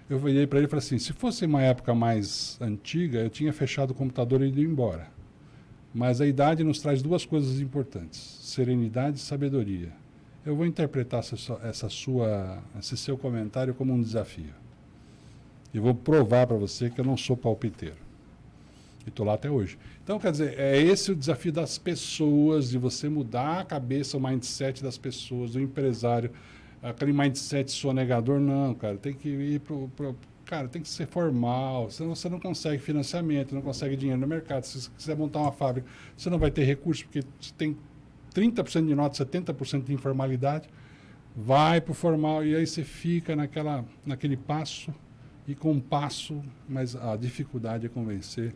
Eu virei para ele e falei assim, se fosse uma época mais antiga, eu tinha fechado o computador e ido embora. Mas a idade nos traz duas coisas importantes, serenidade e sabedoria. Eu vou interpretar esse seu comentário como um desafio. E vou provar para você que eu não sou palpiteiro. E estou lá até hoje. Então, quer dizer, é esse o desafio das pessoas, de você mudar a cabeça, o mindset das pessoas, do empresário. Aquele mindset sonegador, não, cara, tem que ir cara, tem que ser formal, senão você não consegue financiamento, não consegue dinheiro no mercado. Se você quiser montar uma fábrica, você não vai ter recursos, porque você tem 30% de nota, 70% de informalidade, vai para o formal e aí você fica naquele passo e com um passo, mas a dificuldade é convencer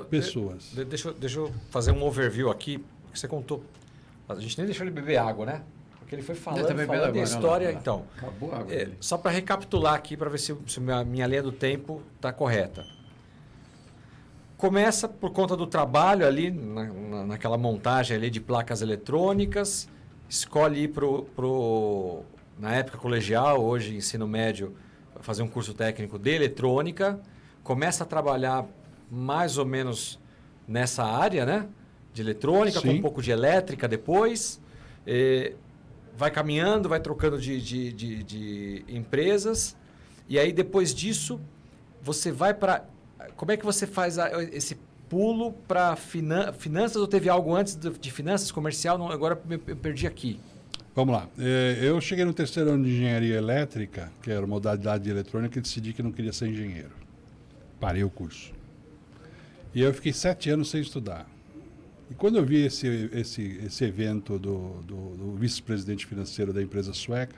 pessoas. Deixa eu fazer um overview aqui, porque você contou. A gente nem deixou ele beber água, né? Porque ele foi falando da história. Então, acabou a água só para recapitular aqui, para ver se a minha linha do tempo está correta. Começa por conta do trabalho ali, naquela montagem ali de placas eletrônicas, escolhe ir na época colegial, hoje ensino médio, fazer um curso técnico de eletrônica, começa a trabalhar mais ou menos nessa área, né? De eletrônica, Sim. com um pouco de elétrica depois, vai caminhando, vai trocando de empresas, e aí depois disso, você vai para... Como é que você faz esse pulo para finanças, ou teve algo antes de finanças, comercial? Não, agora eu perdi aqui. Vamos lá. Eu cheguei no terceiro ano de engenharia elétrica, que era modalidade de eletrônica, e decidi que não queria ser engenheiro. Parei o curso. E eu fiquei 7 anos sem estudar. E quando eu vi esse evento do vice-presidente financeiro da empresa sueca,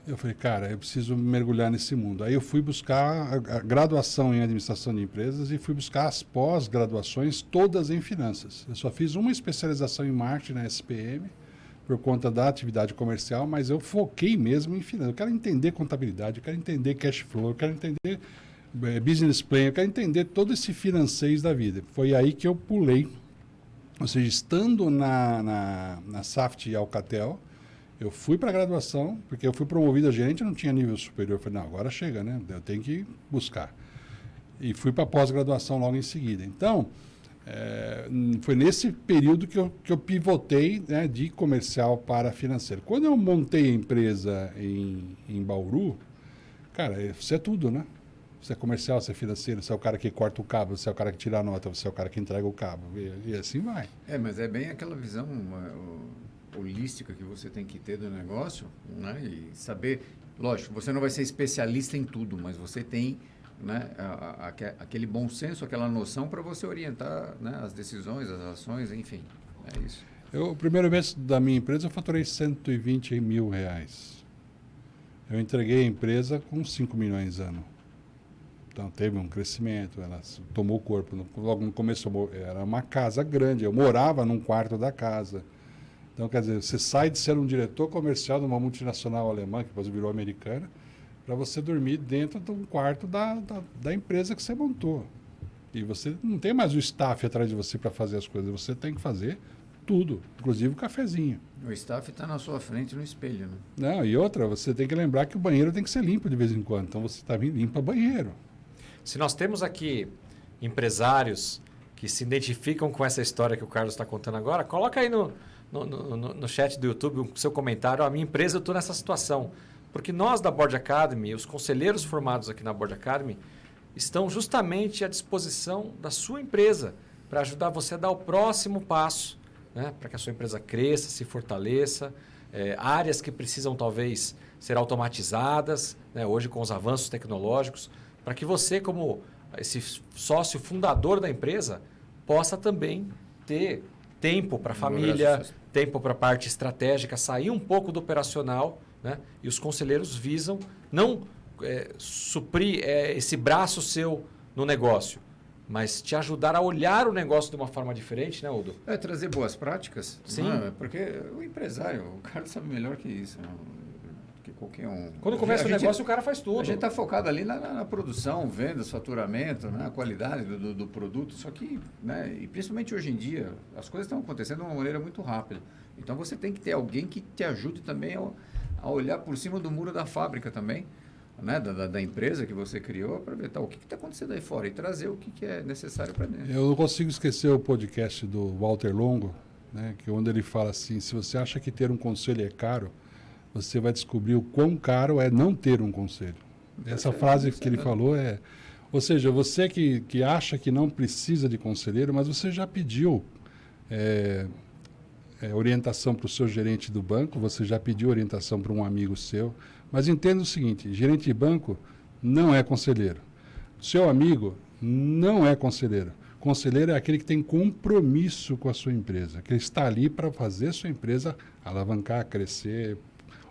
eu falei, cara, eu preciso mergulhar nesse mundo. Aí eu fui buscar a graduação em administração de empresas e fui buscar as pós-graduações todas em finanças. Eu só fiz uma especialização em marketing na SPM, por conta da atividade comercial, mas eu foquei mesmo em finanças. Eu quero entender contabilidade, eu quero entender cash flow, eu quero entender business plan, eu quero entender todo esse financeiro da vida. Foi aí que eu pulei. Ou seja, estando na Saft e Alcatel, eu fui para a graduação, porque eu fui promovido a gerente, não tinha nível superior. Eu falei, não, agora chega, né? Eu tenho que buscar. E fui para a pós-graduação logo em seguida. Então, foi nesse período que eu pivotei, né, de comercial para financeiro. Quando eu montei a empresa em Bauru, cara, você é tudo, né? Você é comercial, você é financeiro, você é o cara que corta o cabo, você é o cara que tira a nota, você é o cara que entrega o cabo. E assim vai. Mas é bem aquela visão holística que você tem que ter do negócio, né? E saber, lógico, você não vai ser especialista em tudo, mas você tem, né, aquele bom senso, aquela noção para você orientar, né, as decisões, as ações, enfim. É isso. O primeiro mês da minha empresa eu faturei R$120 mil. Eu entreguei a empresa com 5 milhões ano. Então, teve um crescimento, ela tomou corpo. Logo no começo, era uma casa grande, eu morava num quarto da casa. Então, quer dizer, você sai de ser um diretor comercial de uma multinacional alemã, que depois virou americana, para você dormir dentro de um quarto da empresa que você montou. E você não tem mais o staff atrás de você para fazer as coisas, você tem que fazer tudo, inclusive o cafezinho. O staff está na sua frente no espelho, né? Não, e outra, você tem que lembrar que o banheiro tem que ser limpo de vez em quando. Então você está vindo limpa banheiro. Se nós temos aqui empresários que se identificam com essa história que o Carlos está contando agora, coloca aí no chat do YouTube o seu comentário. A minha empresa, eu estou nessa situação. Porque nós da Board Academy, os conselheiros formados aqui na Board Academy, estão justamente à disposição da sua empresa para ajudar você a dar o próximo passo, né? Para que a sua empresa cresça, se fortaleça. Áreas que precisam talvez ser automatizadas, né? Hoje com os avanços tecnológicos, para que você, como esse sócio fundador da empresa, possa também ter tempo para a família, tempo para a parte estratégica, sair um pouco do operacional, né? E os conselheiros visam não suprir esse braço seu no negócio, mas te ajudar a olhar o negócio de uma forma diferente, né, Udo? Trazer boas práticas. Sim. Porque o empresário, o cara sabe melhor que isso, né? Que qualquer um. Quando começa o negócio, o cara faz tudo. A gente está focado ali na produção, vendas, faturamento, né? A qualidade do produto. Só que, né? E principalmente hoje em dia, as coisas estão acontecendo de uma maneira muito rápida. Então você tem que ter alguém que te ajude também a olhar por cima do muro da fábrica também, né? Da empresa que você criou, para ver o que está acontecendo aí fora e trazer o que é necessário para dentro. Eu não consigo esquecer o podcast do Walter Longo, né? Que onde ele fala assim: se você acha que ter um conselho é caro, você vai descobrir o quão caro é não ter um conselho. Essa frase que ele falou é... Ou seja, você que acha que não precisa de conselheiro, mas você já pediu orientação para o seu gerente do banco, você já pediu orientação para um amigo seu, mas entenda o seguinte: gerente de banco não é conselheiro. Seu amigo não é conselheiro. Conselheiro é aquele que tem compromisso com a sua empresa, que está ali para fazer sua empresa alavancar, crescer,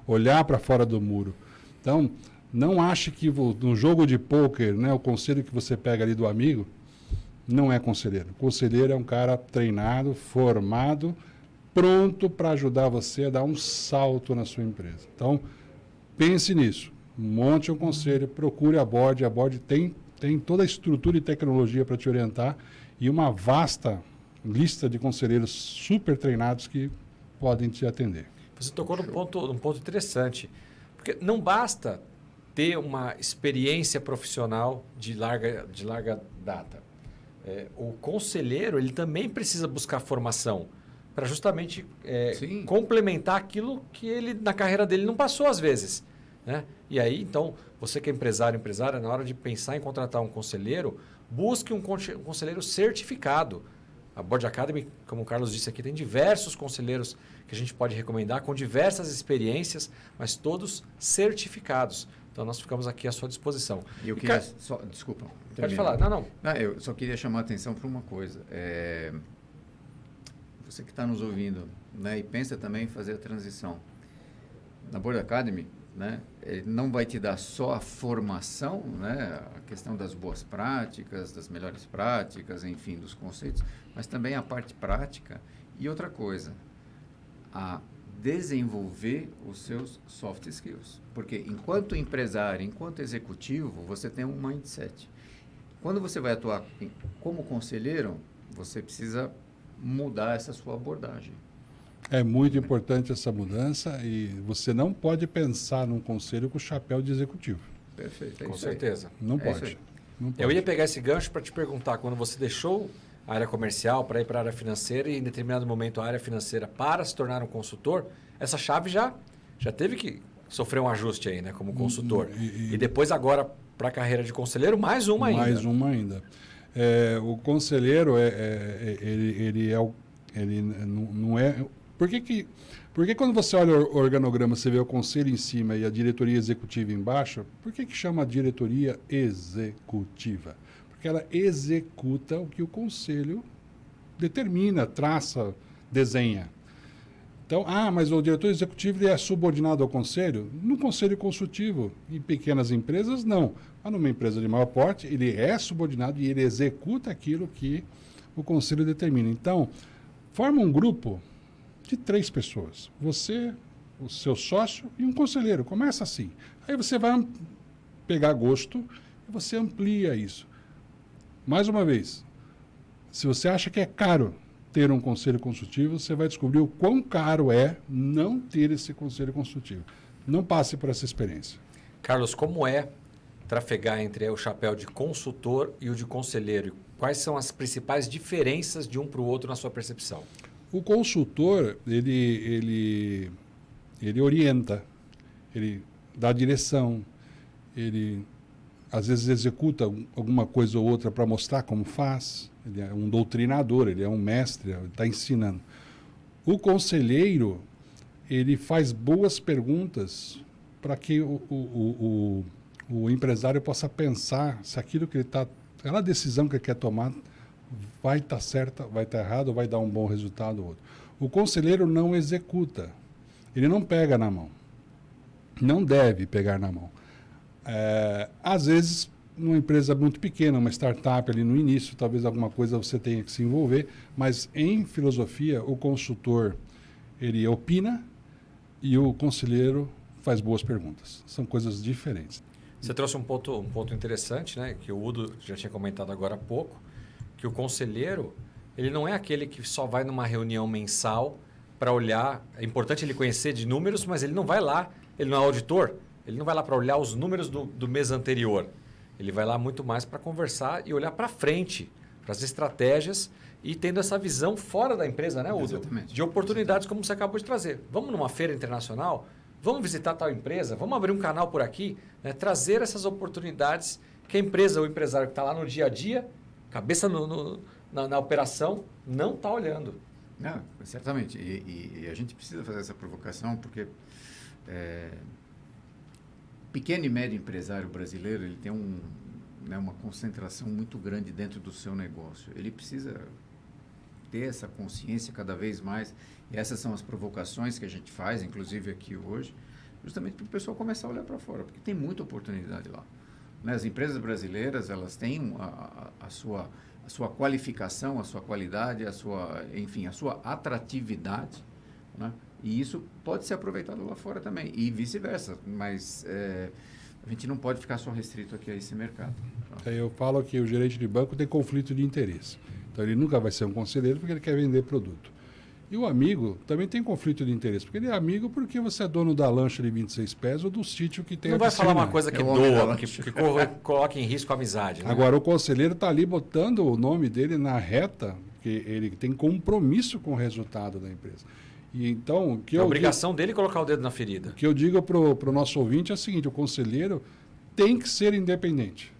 olhar para fora do muro. Então, não ache que no jogo de pôquer, né, o conselho que você pega ali do amigo não é conselheiro. Conselheiro é um cara treinado, formado, pronto para ajudar você a dar um salto na sua empresa. Então, pense nisso. Monte um conselho, procure a Board. A Board tem toda a estrutura e tecnologia para te orientar e uma vasta lista de conselheiros super treinados que podem te atender. Você tocou num ponto interessante, porque não basta ter uma experiência profissional de larga data. O conselheiro ele também precisa buscar formação para justamente complementar aquilo que ele na carreira dele não passou às vezes, né? E aí, então, você que é empresária, na hora de pensar em contratar um conselheiro, busque um conselheiro certificado. A Board Academy, como o Carlos disse aqui, tem diversos conselheiros que a gente pode recomendar com diversas experiências, mas todos certificados. Então, nós ficamos aqui à sua disposição. E eu queria desculpa. Pode falar. Não. Eu só queria chamar a atenção para uma coisa. Você que está nos ouvindo, né, e pensa também em fazer a transição. Na Board Academy, né, ele não vai te dar só a formação, né, a questão das boas práticas, das melhores práticas, enfim, dos conceitos, mas também a parte prática e outra coisa, a desenvolver os seus soft skills. Porque enquanto empresário, enquanto executivo, você tem um mindset. Quando você vai atuar como conselheiro, você precisa mudar essa sua abordagem. É muito importante essa mudança e você não pode pensar num conselho com o chapéu de executivo. Perfeito. Com certeza. Não pode. Eu ia pegar esse gancho para te perguntar, quando você deixou a área comercial para ir para a área financeira e em determinado momento a área financeira para se tornar um consultor, essa chave já teve que sofrer um ajuste aí, né, como consultor. E depois agora para a carreira de conselheiro, mais uma ainda. Mais uma ainda. O conselheiro, ele não é... Por que quando você olha o organograma, você vê o conselho em cima e a diretoria executiva embaixo, por que chama diretoria executiva? Porque ela executa o que o conselho determina, traça, desenha. Então, mas o diretor executivo ele é subordinado ao conselho? No conselho consultivo, em pequenas empresas, não. Mas numa empresa de maior porte, ele é subordinado e ele executa aquilo que o conselho determina. Então, forma um grupo de 3 pessoas. Você, o seu sócio e um conselheiro. Começa assim. Aí você vai pegar gosto e você amplia isso. Mais uma vez, se você acha que é caro ter um conselho consultivo, você vai descobrir o quão caro é não ter esse conselho consultivo. Não passe por essa experiência. Carlos, como é trafegar entre o chapéu de consultor e o de conselheiro? Quais são as principais diferenças de um para o outro na sua percepção? O consultor, ele orienta, ele dá direção, ele às vezes executa alguma coisa ou outra para mostrar como faz. Ele é um doutrinador, ele é um mestre, ele está ensinando. O conselheiro, ele faz boas perguntas para que o empresário possa pensar se aquilo que ele está, aquela decisão que ele quer tomar vai estar certa, vai estar errada ou vai dar um bom resultado ou outro. O conselheiro não executa, ele não pega na mão, não deve pegar na mão. Às vezes, numa empresa muito pequena, uma startup ali no início, talvez alguma coisa você tenha que se envolver, mas em filosofia, o consultor, ele opina e o conselheiro faz boas perguntas. São coisas diferentes. Você trouxe um ponto interessante, né, que o Udo já tinha comentado agora há pouco, que o conselheiro, ele não é aquele que só vai numa reunião mensal para olhar, é importante ele conhecer de números, mas ele não vai lá, ele não é auditor, ele não vai lá para olhar os números do mês anterior. Ele vai lá muito mais para conversar e olhar para frente, para as estratégias e tendo essa visão fora da empresa, né, Udo? Exatamente. De oportunidades como você acabou de trazer. Vamos numa feira internacional, vamos visitar tal empresa, vamos abrir um canal por aqui, né? Trazer essas oportunidades que a empresa ou o empresário que está lá no dia a dia, cabeça na operação, não está olhando. Não, certamente. E a gente precisa fazer essa provocação porque pequeno e médio empresário brasileiro, ele tem uma concentração muito grande dentro do seu negócio. Ele precisa ter essa consciência cada vez mais. E essas são as provocações que a gente faz, inclusive aqui hoje, justamente para o pessoal começar a olhar para fora, porque tem muita oportunidade lá. Né? As empresas brasileiras, elas têm a sua qualificação, a sua qualidade, a sua atratividade, né? E isso pode ser aproveitado lá fora também, e vice-versa, mas a gente não pode ficar só restrito aqui a esse mercado. Eu falo que o gerente de banco tem conflito de interesse. Então, ele nunca vai ser um conselheiro porque ele quer vender produto. E o amigo também tem conflito de interesse, porque ele é amigo porque você é dono da lancha de 26 pés ou do sítio que tem não a vai piscina. falar uma coisa que doa, que coloque em risco a amizade. Né? Agora, o conselheiro está ali botando o nome dele na reta, porque ele tem compromisso com o resultado da empresa. E então, a obrigação dele é colocar o dedo na ferida. O que eu digo para o nosso ouvinte é o seguinte: o conselheiro tem que ser independente.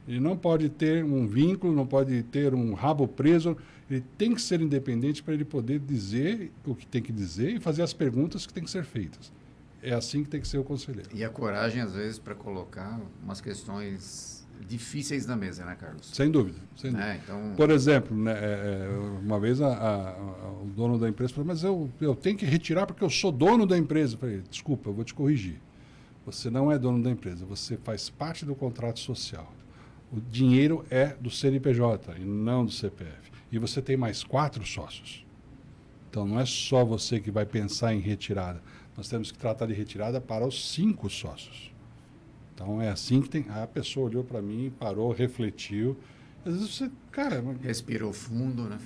Ele não pode ter um vínculo, não pode ter um rabo preso. Ele tem que ser independente para ele poder dizer o que tem que dizer e fazer as perguntas que têm que ser feitas. É assim que tem que ser o conselheiro. E a coragem, às vezes, para colocar umas questões difíceis na mesa, né, Carlos? Sem dúvida. Sem dúvida. Então... Por exemplo, né, uma vez o dono da empresa falou, mas eu tenho que retirar porque eu sou dono da empresa. Eu falei, desculpa, eu vou te corrigir. Você não é dono da empresa, você faz parte do contrato social. O dinheiro é do CNPJ e não do CPF. E você tem mais 4 sócios. Então, não é só você que vai pensar em retirada. Nós temos que tratar de retirada para os 5 sócios. Então, é assim que tem... A pessoa olhou para mim, parou, refletiu. Às vezes você, cara... Respirou fundo, né?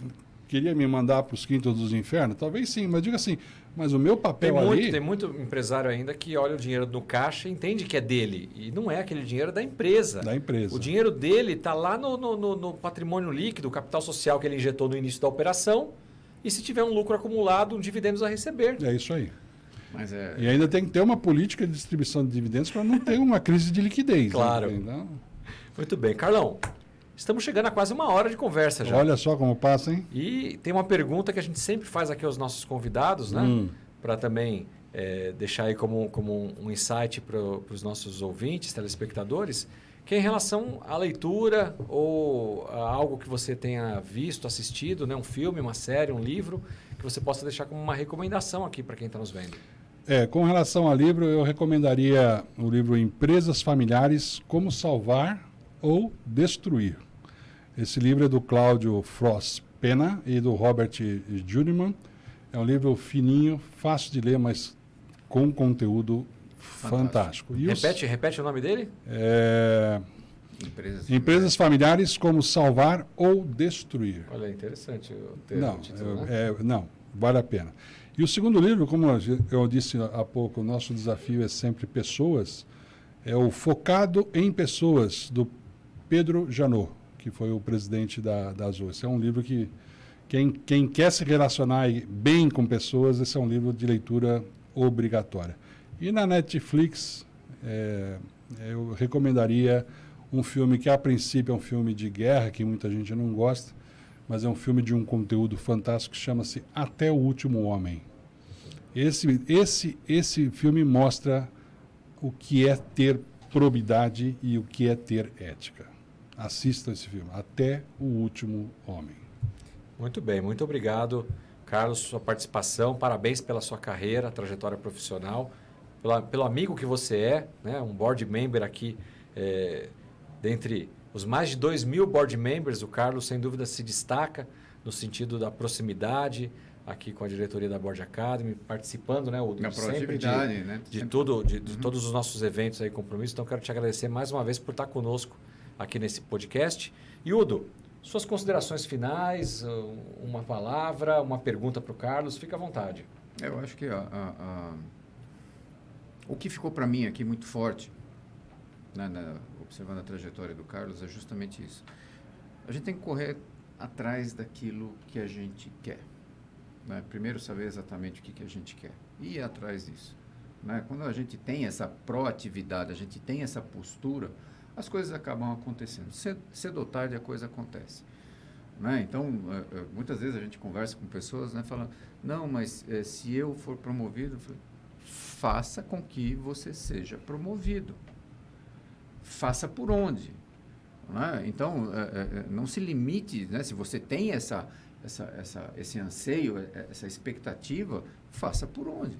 Queria me mandar para os quintos dos infernos? Talvez sim, mas diga assim, mas o meu papel ali... Tem muito empresário ainda que olha o dinheiro no caixa e entende que é dele. E não é aquele dinheiro da empresa. Da empresa. O dinheiro dele está lá no patrimônio líquido, o capital social que ele injetou no início da operação. E se tiver um lucro acumulado, um dividendos a receber. É isso aí. Mas E ainda tem que ter uma política de distribuição de dividendos para não ter uma crise de liquidez. Claro. Né? Então... Muito bem. Carlão, estamos chegando a quase 1 hora de conversa já. Olha só como passa, hein? E tem uma pergunta que a gente sempre faz aqui aos nossos convidados, né? Para também deixar aí como um insight para os nossos ouvintes, telespectadores, que é em relação à leitura ou a algo que você tenha visto, assistido, né? Um filme, uma série, um livro, que você possa deixar como uma recomendação aqui para quem está nos vendo. Com relação a livro, eu recomendaria o livro Empresas Familiares, Como Salvar ou Destruir. Esse livro é do Cláudio Frost Pena e do Robert Judiman. É um livro fininho, fácil de ler, mas com conteúdo fantástico. E repete o nome dele? Empresas familiares como salvar ou destruir. Olha, interessante o título, não, vale a pena. E o segundo livro, como eu disse há pouco, o nosso desafio é sempre pessoas, é o Focado em Pessoas, do Pedro Janot, que foi o presidente da Azul. Esse é um livro que quem quer se relacionar bem com pessoas, esse é um livro de leitura obrigatória. E na Netflix, eu recomendaria um filme que, a princípio, é um filme de guerra, que muita gente não gosta, mas é um filme de um conteúdo fantástico que chama-se Até o Último Homem. Esse filme mostra o que é ter probidade e o que é ter ética. Assistam esse filme, Até o Último Homem. Muito bem, muito obrigado, Carlos, sua participação. Parabéns pela sua carreira, trajetória profissional, pelo amigo que você é, né? Um board member aqui, dentre os mais de 2.000 board members, o Carlos, sem dúvida, se destaca no sentido da proximidade, aqui com a diretoria da Board Academy, participando, né, Udo, sempre de todos os nossos eventos aí, compromissos. Então, quero te agradecer mais uma vez por estar conosco aqui nesse podcast. E, Udo, suas considerações finais, uma palavra, uma pergunta para o Carlos, fica à vontade. Eu acho que o que ficou para mim aqui muito forte, observando a trajetória do Carlos, é justamente isso. A gente tem que correr atrás daquilo que a gente quer. Né? Primeiro, saber exatamente o que a gente quer e ir atrás disso. Né? Quando a gente tem essa proatividade, a gente tem essa postura, as coisas acabam acontecendo. Cedo ou tarde a coisa acontece. Né? Então, muitas vezes a gente conversa com pessoas, né, falando, não, mas se eu for promovido, eu falei, faça com que você seja promovido. Faça por onde? Né? Então, não se limite, né? Se você tem esse anseio, essa expectativa, faça por onde?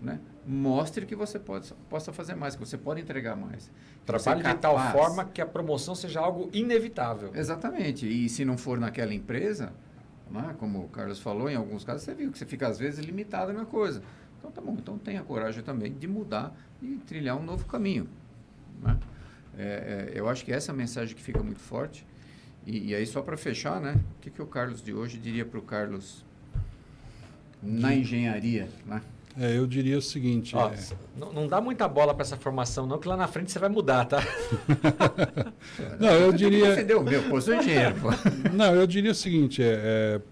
Né? Mostre que você possa fazer mais, que você pode entregar mais. Trabalhe de tal forma que a promoção seja algo inevitável. Exatamente. E se não for naquela empresa, né, como o Carlos falou, em alguns casos você viu que você fica às vezes limitado na coisa. Então tá bom, então tenha coragem também de mudar e trilhar um novo caminho. Né? Eu acho que essa é a mensagem que fica muito forte. E aí, só para fechar, né, o que o Carlos de hoje diria para o Carlos na engenharia, né? Eu diria o seguinte... Não dá muita bola para essa formação, não, que lá na frente você vai mudar, tá? Não, eu diria... Defendeu o meu, pô, sou engenheiro, pô. Não, eu diria o seguinte,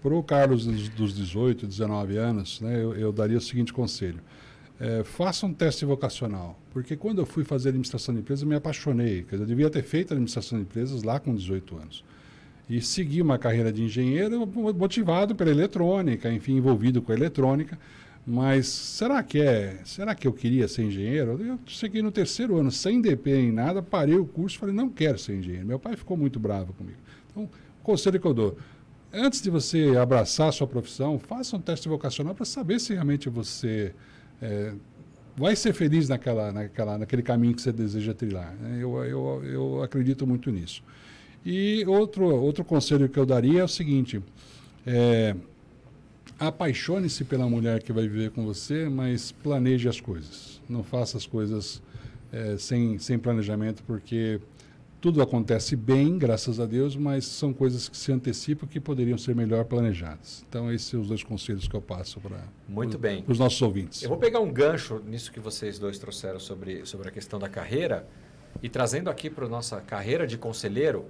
para o Carlos dos 18, 19 anos, né, eu daria o seguinte conselho. Faça um teste vocacional, porque quando eu fui fazer administração de empresas, eu me apaixonei. Quer dizer, eu devia ter feito administração de empresas lá com 18 anos. E segui uma carreira de engenheiro motivado pela eletrônica, enfim, envolvido com a eletrônica. Mas será que eu queria ser engenheiro? Eu segui no 3º ano, sem DP em nada, parei o curso e falei, não quero ser engenheiro. Meu pai ficou muito bravo comigo. Então, o conselho que eu dou, antes de você abraçar a sua profissão, faça um teste vocacional para saber se realmente você vai ser feliz naquele caminho que você deseja trilhar. Né? Eu acredito muito nisso. E outro conselho que eu daria é o seguinte, apaixone-se pela mulher que vai viver com você, mas planeje as coisas. Não faça as coisas sem planejamento, porque tudo acontece bem, graças a Deus, mas são coisas que se antecipam que poderiam ser melhor planejadas. Então, esses são os 2 conselhos que eu passo para os nossos ouvintes. Eu vou pegar um gancho nisso que vocês dois trouxeram sobre a questão da carreira e trazendo aqui para a nossa carreira de conselheiro.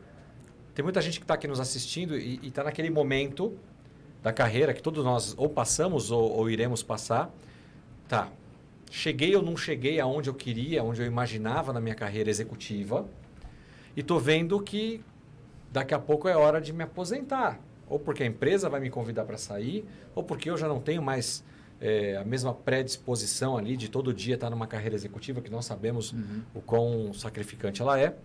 Tem muita gente que está aqui nos assistindo e está naquele momento da carreira que todos nós ou passamos ou iremos passar. Tá, cheguei ou não cheguei aonde eu queria, onde eu imaginava na minha carreira executiva e estou vendo que daqui a pouco é hora de me aposentar. Ou porque a empresa vai me convidar para sair, ou porque eu já não tenho mais a mesma predisposição ali de todo dia estar numa carreira executiva, que nós sabemos o quão sacrificante ela é.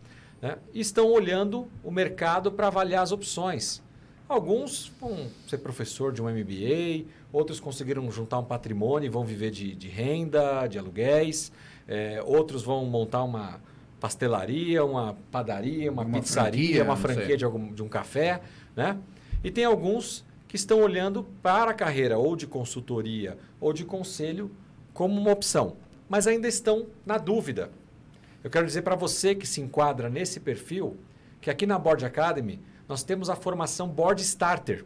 Né? E estão olhando o mercado para avaliar as opções. Alguns vão ser professor de um MBA, outros conseguiram juntar um patrimônio e vão viver de renda, de aluguéis. Outros vão montar uma pastelaria, uma padaria, uma pizzaria, uma franquia de um café. Né? E tem alguns que estão olhando para a carreira ou de consultoria ou de conselho como uma opção, mas ainda estão na dúvida. Eu quero dizer para você que se enquadra nesse perfil, que aqui na Board Academy nós temos a formação Board Starter,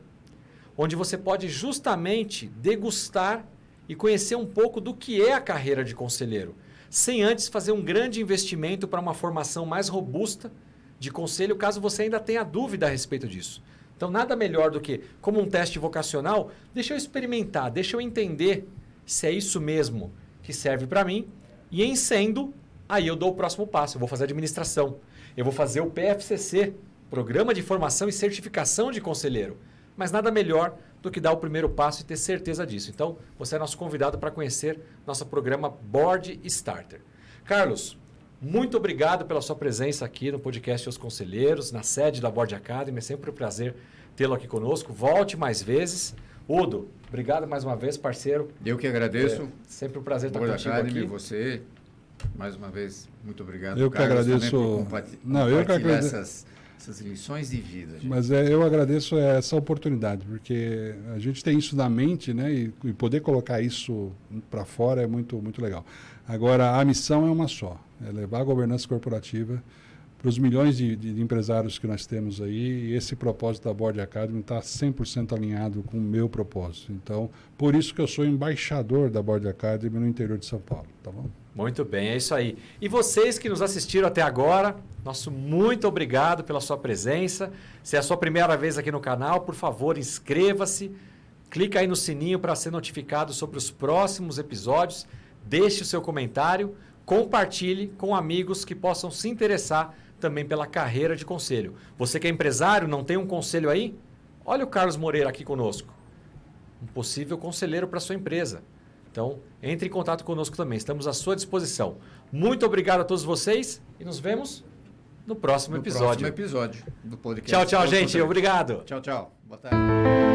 onde você pode justamente degustar e conhecer um pouco do que é a carreira de conselheiro, sem antes fazer um grande investimento para uma formação mais robusta de conselho, caso você ainda tenha dúvida a respeito disso. Então, nada melhor do que, como um teste vocacional, deixa eu experimentar, deixa eu entender se é isso mesmo que serve para mim, e em sendo, aí eu dou o próximo passo, eu vou fazer administração, eu vou fazer o PFCC, Programa de Formação e Certificação de Conselheiro. Mas nada melhor do que dar o primeiro passo e ter certeza disso. Então, você é nosso convidado para conhecer nosso programa Board Starter. Carlos, muito obrigado pela sua presença aqui no podcast Os Conselheiros, na sede da Board Academy. É sempre um prazer tê-lo aqui conosco. Volte mais vezes. Udo, obrigado mais uma vez, parceiro. Eu que agradeço. Sempre um prazer estar Board contigo Academy, aqui. Você, mais uma vez, muito obrigado. Eu que Carlos, agradeço. Eu que agradeço. Essas lições de vida. Gente. Mas eu agradeço essa oportunidade, porque a gente tem isso na mente, né? E poder colocar isso para fora é muito, muito legal. Agora, a missão é uma só, é levar a governança corporativa para os milhões de empresários que nós temos aí, e esse propósito da Board Academy está 100% alinhado com o meu propósito. Então, por isso que eu sou embaixador da Board Academy no interior de São Paulo, tá bom? Muito bem, é isso aí. E vocês que nos assistiram até agora, nosso muito obrigado pela sua presença. Se é a sua primeira vez aqui no canal, por favor, inscreva-se. Clica aí no sininho para ser notificado sobre os próximos episódios. Deixe o seu comentário. Compartilhe com amigos que possam se interessar também pela carreira de conselho. Você que é empresário, não tem um conselho aí? Olha o Carlos Moreira aqui conosco. Um possível conselheiro para sua empresa. Então, entre em contato conosco também. Estamos à sua disposição. Muito obrigado a todos vocês e nos vemos no próximo episódio. No próximo episódio do podcast. Tchau, tchau, gente. Obrigado. Tchau, tchau. Boa tarde.